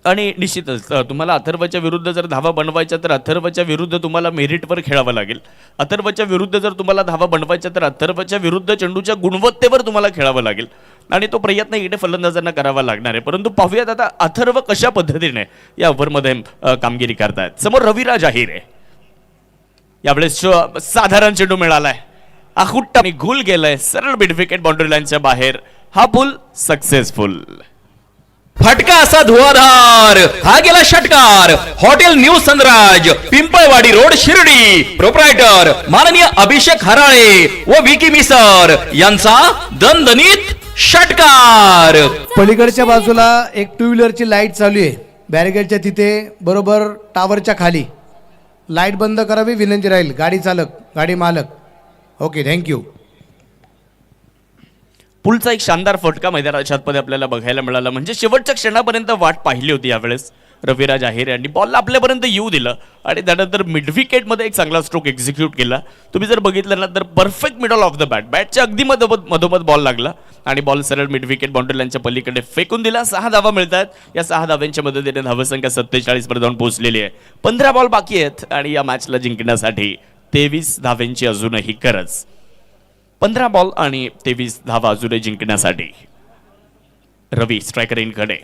आणि निश्चितच तुम्हाला अथर्वच्या विरुद्ध जर धावा बनवायच्या तर अथर्वच्या विरुद्ध तुम्हाला मेरिटवर खेळावं लागेल. अथर्वच्या विरुद्ध जर तुम्हाला धावा बनवायच्या तर अथर्वच्या विरुद्ध चेंडूच्या गुणवत्तेवर तुम्हाला खेळावं लागेल आणि तो प्रयत्न इकडे फलंदाजांना करावा लागणार आहे. परंतु पाहूयात आता अथर्व कशा पद्धतीने या ओव्हरमध्ये कामगिरी करतायत. समोर रविराज आहे रे. यावेळेस साधारण चेंडू मिळालाय. आखुट्टा आणि गुल गेलाय सरळ मिड विकेट बाउंड्री लाईनच्या बाहेर. हा पुल सक्सेसफुल. फटका असा धुवाधार. हा गेला षटकार. Hotel new Sanraj, Pimpalwadi road, Shirdi, proprietor माननीय अभिषेक हराळे व विकी मिसर यांचा दणदणीत षटकार. पलीकडच्या बाजूला एक 2 व्हीलरची लाईट चालू आहे बॅरिगेडच्या तिथे बरोबर टावरच्या खाली. लाईट बंद करावी विनंती राहील गाडी चालक, गाडी मालक. Okay thank you. पुलचा एक शानदार फटका मैदानाच्या आतमध्ये आपल्याला बघायला मिळाला. म्हणजे शेवटच्या क्षणापर्यंत वाट पाहिली होती यावेळेस रविराज आहेर यांनी. बॉलला आपल्यापर्यंत येऊ दिलं आणि त्यानंतर मिड विकेटमध्ये एक चांगला स्ट्रोक एक्झिक्यूट केला. तुम्ही जर बघितलं ना तर परफेक्ट मिडल ऑफ द बॅटच्या अगदी मधोमध बॉल लागला आणि बॉल सरळ मिड विकेट बाउंड्री लाईनच्या पलीकडे फेकून दिला. 6 धावा मिळतात. या 6 धाव्यांच्या मदतीने धावसंख्या 47 वर जाऊन पोहोचलेली आहे. 15 बॉल बाकी आहेत आणि या मॅचला जिंकण्यासाठी 23 धाव्यांची अजूनही गरज. 15 बॉल आणि 23 धावा अजूनही जिंकण्यासाठी. रवी स्ट्रायकर इनकडे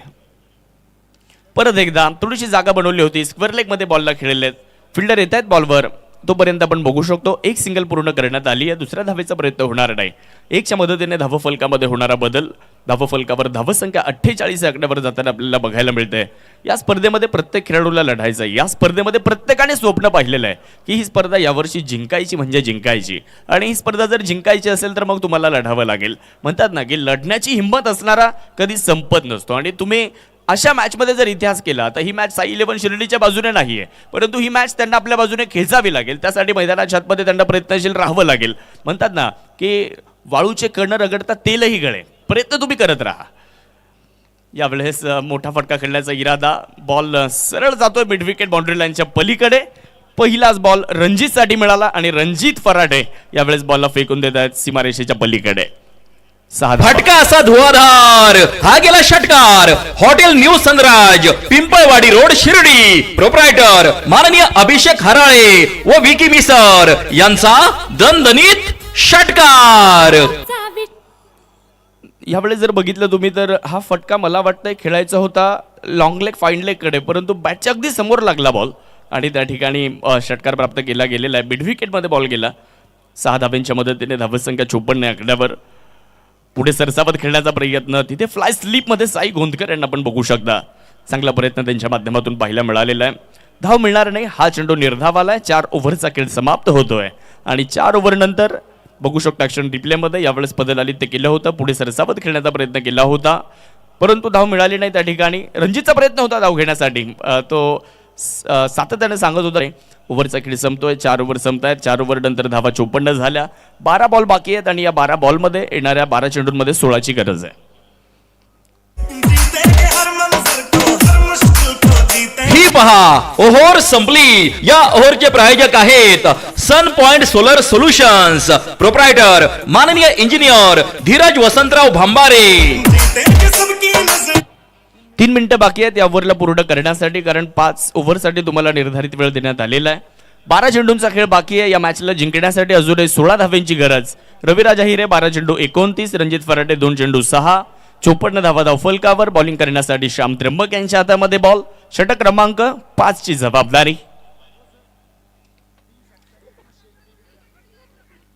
परत एकदा थोडीशी जागा बनवली होती. स्क्वेअर लेग मध्ये बॉलला खेळलेत. फिल्डर येत आहेत बॉलवर तोपर्यंत आपण बघू शकतो एक सिंगल पूर्ण करण्यात आली आहे. दुसऱ्या धावेचा प्रयत्न होणार नाही. एकच्या मदतीने धावफलकामध्ये होणारा बदल. धावफलकावर धावसंख्या 48 आकड्यावर जाताना आपल्याला बघायला मिळते. या स्पर्धेमध्ये प्रत्येक खेळाडूला लढायचं आहे. या स्पर्धेमध्ये प्रत्येकाने स्वप्न पाहिलेलं आहे की ही स्पर्धा यावर्षी जिंकायची म्हणजे जिंकायची, आणि ही स्पर्धा जर जिंकायची असेल तर मग तुम्हाला लढावं लागेल. म्हणतात ना की लढण्याची हिंमत असणारा कधी संपत नसतो, आणि तुम्ही अशा मॅचमध्ये जर इतिहास केला तर ही मॅच साई 11 शिर्डीच्या बाजूने नाहीये, परंतु ही मॅच त्यांना आपल्या बाजूने खेचावी लागेल. त्यासाठी मैदानाच्या आतमध्ये त्यांना प्रयत्नशील राहावं लागेल. म्हणतात ना की वाळूचे कण रगडता तेलही गळे, प्रयत्न तुम्ही करत राहा. यावेळेस मोठा फटका खेळण्याचा इरादा. बॉल सरळ जातोय मिड विकेट बाउंड्री लाईनच्या पलीकडे. पहिलाच बॉल रणजितसाठी मिळाला आणि रणजित फराटे यावेळेस बॉलला फेकून देत आहेत सीमारेषेच्या पलीकडे. फटका असा धुवाधार, हा गेला षटकार. Hotel new Sanraj, Pimpalwadi road, Shirdi. Proprietor माननीय अभिषेक हराळे व विकी मिसर यांचा दणदणीत षटकार. यावेळेस जर बघितलं तुम्ही तर हा फटका मला वाटतंय खेळायचा होता लॉंग लेग फाईन लेग कडे, परंतु बॅटच्या अगदी समोर लागला बॉल आणि त्या ठिकाणी षटकार प्राप्त केला गेलेला आहे. मिड विकेटमध्ये बॉल गेला. 6 धाब्यांच्या मदतीने धावसंख्या 54 आकड्यावर. पुढे सरसावत खेळण्याचा प्रयत्न. तिथे फ्लाय स्लिपमध्ये साई गोंदकर यांना आपण बघू शकता. चांगला प्रयत्न त्यांच्या माध्यमातून पाहायला मिळालेला आहे. धाव मिळणार नाही. हा चेंडू निर्धावाला आहे. 4 ओव्हरचा खेळ समाप्त होतोय आणि 4 ओव्हर नंतर बघू शकता ॲक्शन रिप्लेमध्ये यावेळेस पदलालित्य केलं होतं. पुढे सरसावत खेळण्याचा प्रयत्न केला होता, परंतु धाव मिळाली नाही. त्या ठिकाणी रणजितचा प्रयत्न होता धाव घेण्यासाठी. तो सातत्याने सांगत होता ओव्हरचा खेळ संपतोय. 4 ओव्हर संपतायत. 4 ओव्हर नंतर धावा 54 झाल्या. 12 बॉल बाकी आहेत आणि या 12 बॉलमध्ये येणाऱ्या 12 चेंडूंमध्ये 16ची गरज आहे. ही पहा ओव्हर संपली. या ओव्हरचे प्रायोजक आहेत sun point solar solutions. Proprietor माननीय इंजिनियर धीरज वसंतराव भांबारे. 3 मिनिटं बाकी आहेत या ओव्हरला पूर्ण करण्यासाठी, कारण 5 ओव्हरसाठी तुम्हाला निर्धारित वेळ देण्यात आलेला आहे. 12 चेंडूंचा खेळ बाकी आहे. या मॅचला जिंकण्यासाठी अजूनही 16 धाव्यांची गरज. रविराज अहिरे 12 चेंडू 29, रणजित फराटे 2 चेंडू 6, 54 धावा धावफलकावर. बॉलिंग करण्यासाठी श्याम त्र्यंबक यांच्या हातामध्ये बॉल. षटक क्रमांक 5 ची जबाबदारी.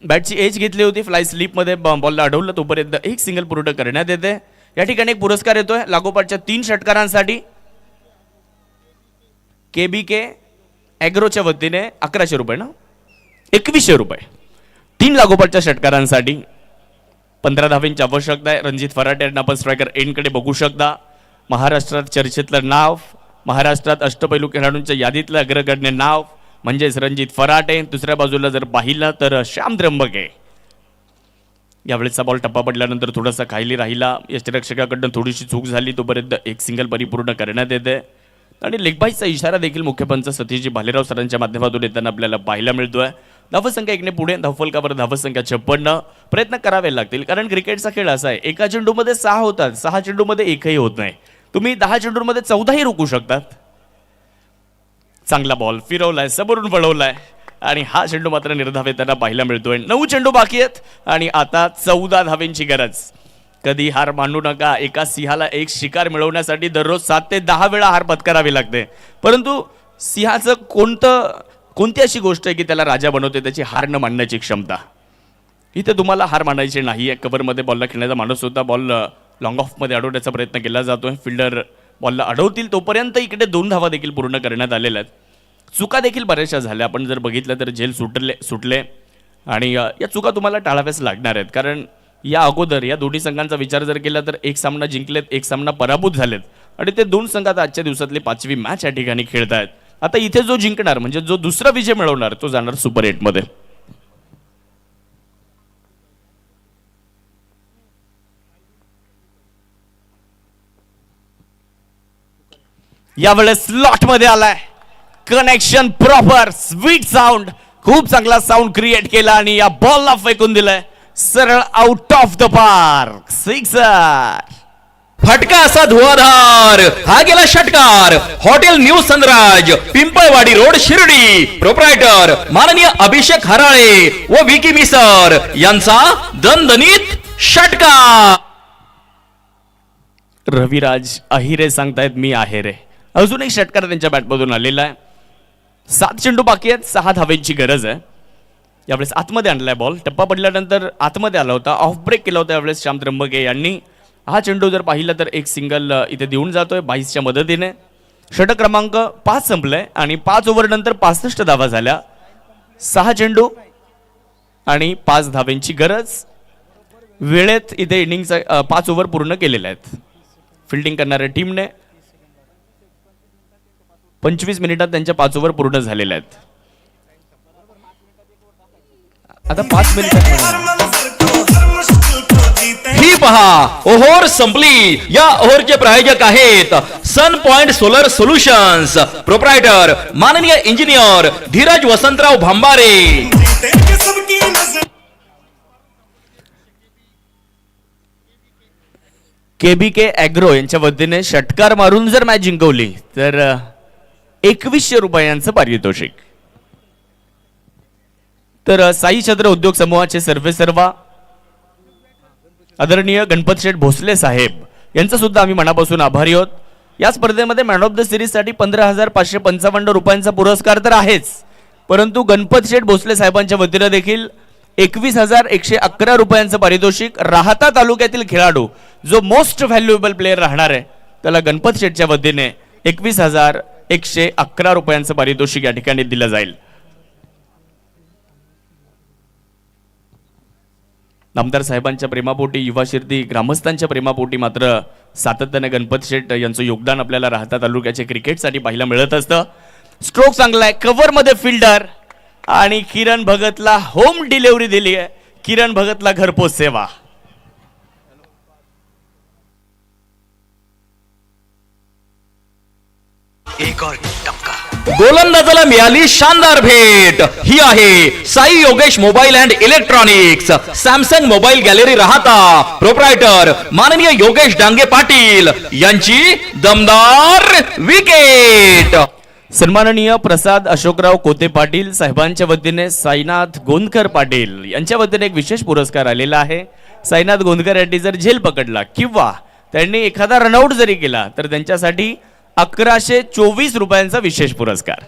बॅटची एज घेतली होती. फ्लाय स्लिपमध्ये बॉलला अडवलं, तोपर्यंत एक सिंगल पूर्ण करण्यात येते. या ठिकाणी एक पुरस्कार येतोय लागोपाठच्या 3 षटकारांसाठी. KBK ॲग्रोच्या वतीने 1100 रुपये ना 2100 रुपये 3 लागोपाठच्या षटकारांसाठी. 15 धावेंची आवश्यकता आहे. रणजित फराटे यांना आपण स्ट्रायकर एंडकडे बघू शकता. महाराष्ट्रात चर्चेतलं नाव, महाराष्ट्रात अष्टपैलू खेळाडूंच्या यादीतलं अग्रगण्य नाव म्हणजेच रणजित फराटे. दुसऱ्या बाजूला जर पाहिलं तर श्याम त्र्यंबके. यावेळेसचा बॉल टप्पा पडल्यानंतर थोडासा खाली राहिला. यष्टिरक्षकाकडनं थोडीशी चूक झाली, तोपर्यंत एक सिंगल परिपूर्ण करण्यात येते आणि लेगबाईचा इशारा देखील मुख्यपंच सतीशजी भालेराव सरांच्या माध्यमातून येताना आपल्याला पाहायला मिळतोय. धावसंख्या 1ने पुढे. धावफलकावर धावसंख्या 56. प्रयत्न करावे लागतील, कारण क्रिकेटचा खेळ असा आहे एका चेंडूमध्ये 6 होतात, 6 चेंडूमध्ये एकही होत नाही. तुम्ही 10 चेंडूमध्ये 14ही रोखू शकतात. चांगला बॉल फिरवलाय, समोरून पळवलाय आणि हा चेंडू मात्र निर्धाव येताना पाहायला मिळतोय. 9 चेंडू बाकी आहेत आणि आता 14 धावेंची गरज. कधी हार मानू नका. एका सिंहाला एक शिकार मिळवण्यासाठी दररोज 7 ते 10 वेळा हार पत्करावी लागते, परंतु सिंहाचं कोणती अशी गोष्ट आहे की त्याला राजा बनवते? त्याची हार न मानण्याची क्षमता. इथे तुम्हाला हार मानायची नाही आहे. कव्हरमध्ये बॉलला खेळण्याचा माणूस होता. बॉल लॉंग ऑफमध्ये अडवण्याचा प्रयत्न केला जातोय. फिल्डर बॉलला अडवतील तोपर्यंत इकडे 2 धावा देखील पूर्ण करण्यात आलेल्या आहेत. चुका देखील बऱ्याचशा झाल्या. आपण जर बघितलं तर झेल सुटले आणि या चुका तुम्हाला टाळाव्याच लागणार आहेत, कारण या अगोदर या दोन्ही संघांचा विचार जर केला तर एक सामना जिंकलेत, एक सामना पराभूत झालेत आणि ते 2 संघ आता आजच्या दिवसातली 5वी मॅच या ठिकाणी खेळत आहेत. आता इथे जो जिंकणार म्हणजे जो दुसरा विजय मिळवणार तो जाणार सुपर 8 मध्ये. यावेळेस स्लॉट मध्ये आलाय. कनेक्शन प्रॉपर, स्वीट साऊंड, खूप चांगला साऊंड क्रिएट केला आणि या बॉलला फेकून दिलंय सरळ out of the park. Sixer. फटका असा धुवाधार, हा गेला षटकार. Hotel new Sanraj, Pimpalwadi road, Shirdi. Proprietor माननीय अभिषेक हराळे व विकी मिसर यांचा दणदणीत षटकार. रविराज अहिरे सांगतायत मी आहे रे. अजून एक षटकार त्यांच्या बॅटमधून आलेला आहे. 7 चेंडू बाकी आहेत, 6 धावेंची गरज आहे. यावेळेस आतमध्ये आणलाय बॉल, टप्पा पडल्यानंतर आतमध्ये आला होता, ऑफ ब्रेक केला होता यावेळेस श्याम त्र्यंबके यांनी. हा चेंडू जर पाहिला तर एक सिंगल इथे देऊन जातोय 22च्या मदतीने. षटक क्रमांक 5 संपलंय आणि 5 ओव्हर नंतर 65 धावा झाल्या. 6 चेंडू आणि 5 धावेंची गरज. वेळेत इथे इनिंगचा 5 ओव्हर पूर्ण केलेले आहेत फिल्डिंग करणाऱ्या टीमने. 25 मिनिटात त्यांच्या 5 ओव्हर पूर्ण झालेल्या आहेत. आता 5 मिनिटात ही पहा ओव्हर संपली. या ओव्हरचे प्रायोजक आहेत sun point solar solutions, proprietor माननीय engineer Dheeraj Vasantrao Bhambare. KBK agro यांच्या वतीने षटकार मारून जर मॅच जिंकवली तर 2100 रुपयांचं पारितोषिक. तर साई छत्र उद्योग समूहाचे सर्वेसर्वा आदरणीय गणपत शेठ भोसले साहेब यांचं सुद्धा आम्ही मनापासून आभारी आहोत. या स्पर्धेमध्ये मॅन ऑफ द सिरीज साठी 15,555 रुपयांचा पुरस्कार तर आहेच, परंतु गणपत शेठ भोसले साहेबांच्या वतीने देखील 21,111 रुपयांचं पारितोषिक. राहता तालुक्यातील खेळाडू जो मोस्ट व्हॅल्युएबल प्लेअर राहणार आहे त्याला गणपत शेठच्या वतीने 21,111 रुपयांचं पारितोषिक या ठिकाणी दिलं जाईल. नामदार साहेबांच्या प्रेमापोटी, युवा शिर्डी ग्रामस्थांच्या प्रेमापोटी मात्र सातत्याने गणपत शेठ यांचं योगदान आपल्याला राहता तालुक्याच्या क्रिकेटसाठी पाहायला मिळत असतं. स्ट्रोक चांगला आहे, कव्हर मध्ये फिल्डर आणि किरण भगतला होम डिलिव्हरी दिली आहे. किरण भगतला घरपोच सेवा. एक और टपका. गोलंदाजाला मिळाली शानदार भेट. ही आहे Sai Yogesh mobile and electronics, Samsung mobile gallery Rahata, proprietor माननीय योगेश डांगे पाटील यांची दमदार विकेट. सन्माननीय प्रसाद अशोकराव कोते पाटील साहेबांच्या वतीने साईनाथ गोंदकर पाटील यांच्या वतीने एक विशेष पुरस्कार आलेला आहे. साईनाथ गोंदकर यांनी जर झेल पकडला किंवा त्यांनी एखादा रनआउट जरी केला तर त्यांच्यासाठी 1124 रुपयांचा विशेष पुरस्कार.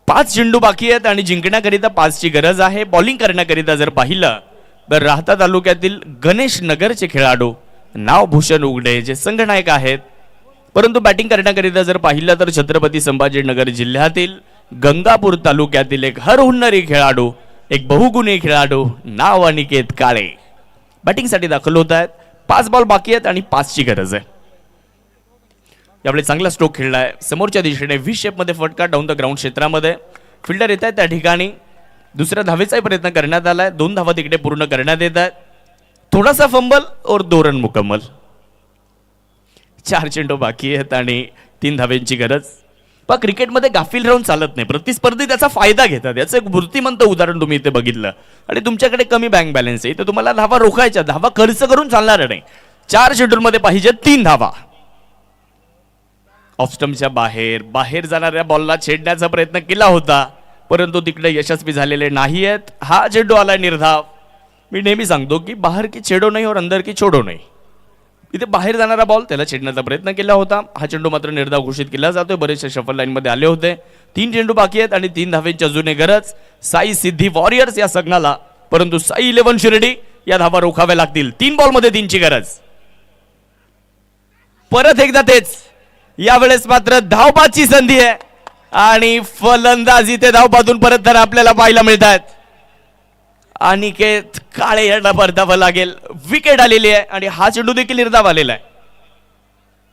पाच चेंडू बाकी आहेत आणि जिंकण्याकरिता 5ची गरज आहे. बॉलिंग करण्याकरिता जर पाहिलं तर राहता तालुक्यातील गणेश नगरचे खेळाडू नाव भूषण उगडे जे संघनायक आहेत, परंतु बॅटिंग करण्याकरिता जर पाहिलं तर छत्रपती संभाजीनगर जिल्ह्यातील गंगापूर तालुक्यातील एक हरहुन्नरी खेळाडू, एक बहुगुणी खेळाडू नाव अनिकेत काळे बॅटिंगसाठी दाखल होत आहेत. 5 बॉल बाकी आहेत आणि 5ची गरज आहे. यावेळी चांगला स्ट्रोक खेळलाय समोरच्या दिशेने व्ही शेप मध्ये फटका डाऊन द ग्राउंड क्षेत्रामध्ये. फिल्डर येत आहेत त्या ठिकाणी. दुसऱ्या धावेचाही प्रयत्न करण्यात आलाय. 2 धावा तिकडे पूर्ण करण्यात येत आहेत. थोडासा फंबल और 2 रन मुकम्मल. 4 चेंडू बाकी आहेत आणि 3 धावेंची गरज. पण क्रिकेटमध्ये गाफील राहून चालत नाही. प्रतिस्पर्धी त्याचा फायदा घेतात. याचं एक मूर्तिमंत उदाहरण तुम्ही इथे बघितलं. आणि तुमच्याकडे कमी बँक बॅलन्स आहे तर तुम्हाला धावा रोखायच्या, धावा खर्च करून चालणार नाही. 4 शेड्यूलमध्ये पाहिजे 3 धावा. ऑफस्टम्पच्या बाहेर जाणाऱ्या बॉलला छेडण्याचा प्रयत्न केला होता परंतु तिकडे यशस्वी झालेले नाही आहेत. हा चेंडू आलाय निर्धाव. मी नेहमी सांगतो की बाहेर की छेडो नाही और अंदर की छोडो नाही. इथे बाहेर जाणारा बॉल त्याला छेडण्याचा प्रयत्न केला होता. हा चेंडू मात्र निर्धाव घोषित केला जातोय. बरेचसे शफल लाईन मध्ये आले होते. 3 चेंडू बाकी आहेत आणि 3 धावेंची अजूनही गरज. साई सिद्धी वॉरियर्स या संघाला, परंतु साई 11 शिर्डी या धावा रोखाव्या लागतील. 3 बॉल मध्ये 3ची गरज. परत एकदा तेच, यावेळेस मात्र धावबाची संधी आहे आणि फलंदाजी ते धावबातून परत तर आपल्याला पाहायला मिळतात. अनिकेत काळे यांना परतावं लागेल. विकेट आलेली आहे आणि हा चेंडू देखील निर्धाव आलेला आहे.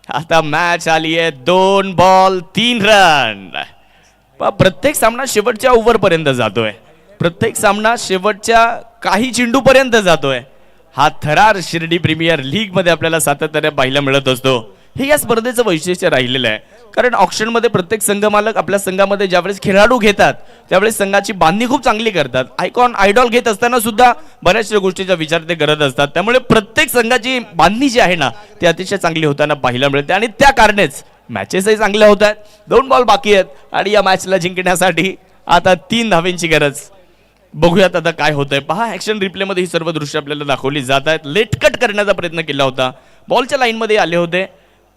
आता मॅच आली आहे 2 बॉल 3 रन. प्रत्येक सामना शेवटच्या ओव्हर पर्यंत जातोय. प्रत्येक सामना शेवटच्या काही चेंडू पर्यंत जातोय. हा थरार शिर्डी प्रीमियर लीग मध्ये आपल्याला सातत्याने पाहायला मिळत असतो. हे या स्पर्धेचं वैशिष्ट्य राहिलेलं आहे. कारण ऑक्शन मध्ये प्रत्येक संघमालक आपल्या संघामध्ये ज्यावेळेस खेळाडू घेतात त्यावेळेस संघाची बांधणी खूप चांगली करतात. आयडॉल घेत असताना सुद्धा बऱ्याचशा गोष्टीचा विचार ते करत असतात. त्यामुळे प्रत्येक संघाची बांधणी जी आहे ना ती अतिशय चांगली होताना पाहायला मिळते आणि त्या कारणेच मॅचेसही चांगल्या होत आहेत. 2 बॉल बाकी आहेत आणि या मॅचला जिंकण्यासाठी आता 3 धावेंची गरज. बघूयात आता काय होतंय. पहा ऍक्शन रिप्ले मध्ये ही सर्व दृश्य आपल्याला दाखवली जात आहेत. लेटकट करण्याचा प्रयत्न केला होता बॉलच्या लाईनमध्ये आले होते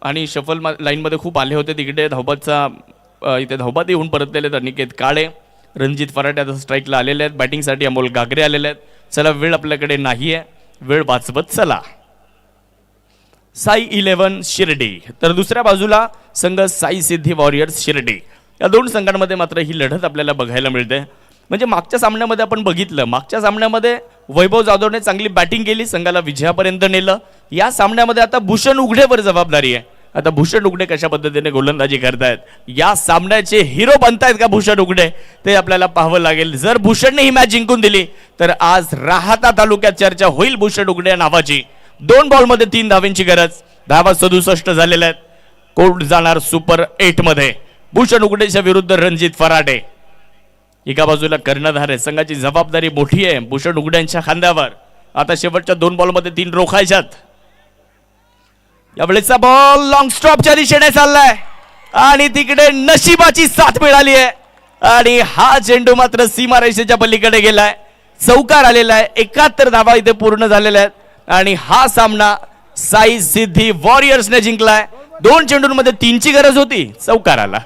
आणि शफल लाईनमध्ये खूप आले होते. तिकडे इथे धावबाद येऊन परतलेले आहेत अनिकेत काळे, रणजित फराटे आता स्ट्राईकला आलेले आहेत. बॅटिंगसाठी अमोल गागरे आलेले आहेत. चला वेळ आपल्याकडे नाही आहे, वेळ वाचवत चला. साई 11 शिर्डी तर दुसऱ्या बाजूला संघ साई सिद्धी वॉरियर्स शिर्डी. या दोन संघांमध्ये मात्र ही लढत आपल्याला बघायला मिळते. म्हणजे मागच्या सामन्यामध्ये आपण बघितलं, मागच्या सामन्यामध्ये वैभव जाधवने चांगली बॅटिंग केली, संघाला विजयापर्यंत नेलं. या सामन्यामध्ये आता भूषण उघडेवर जबाबदारी आहे. आता भूषण उघडे कशा पद्धतीने गोलंदाजी करतायत, या सामन्याचे हिरो बनतायत का भूषण उघडे, ते आपल्याला पाहावं लागेल. जर भूषणने ही मॅच जिंकून दिली तर आज राहाता तालुक्यात चर्चा होईल भूषण उघडे नावाची. 2 बॉलमध्ये 3 धावांची गरज, धावा 67 झालेल्या आहेत. कोर्ट जाणार सुपर 8 मध्ये. भूषण उघडेच्या विरुद्ध रणजित फराटे. एका बाजूला कर्णधार आहे, संघाची जबाबदारी मोठी आहे भूषण उघड्यांच्या खांद्यावर. आता शेवटच्या 2 बॉलमध्ये 3 रोखायच्यात. यावेळेचा बॉल लॉंग स्टॉपच्या दिशेने चाललाय आणि तिकडे नशिबाची साथ मिळाली आहे आणि हा चेंडू मात्र सीमारेषेच्या पलीकडे गेलाय. चौकार आलेला आहे. 71 धावा इथे पूर्ण झालेल्या आहेत आणि हा सामना साई सिद्धी वॉरियर्सने जिंकलाय. 2 चेंडूंमध्ये 3ची गरज होती, चौकार आला.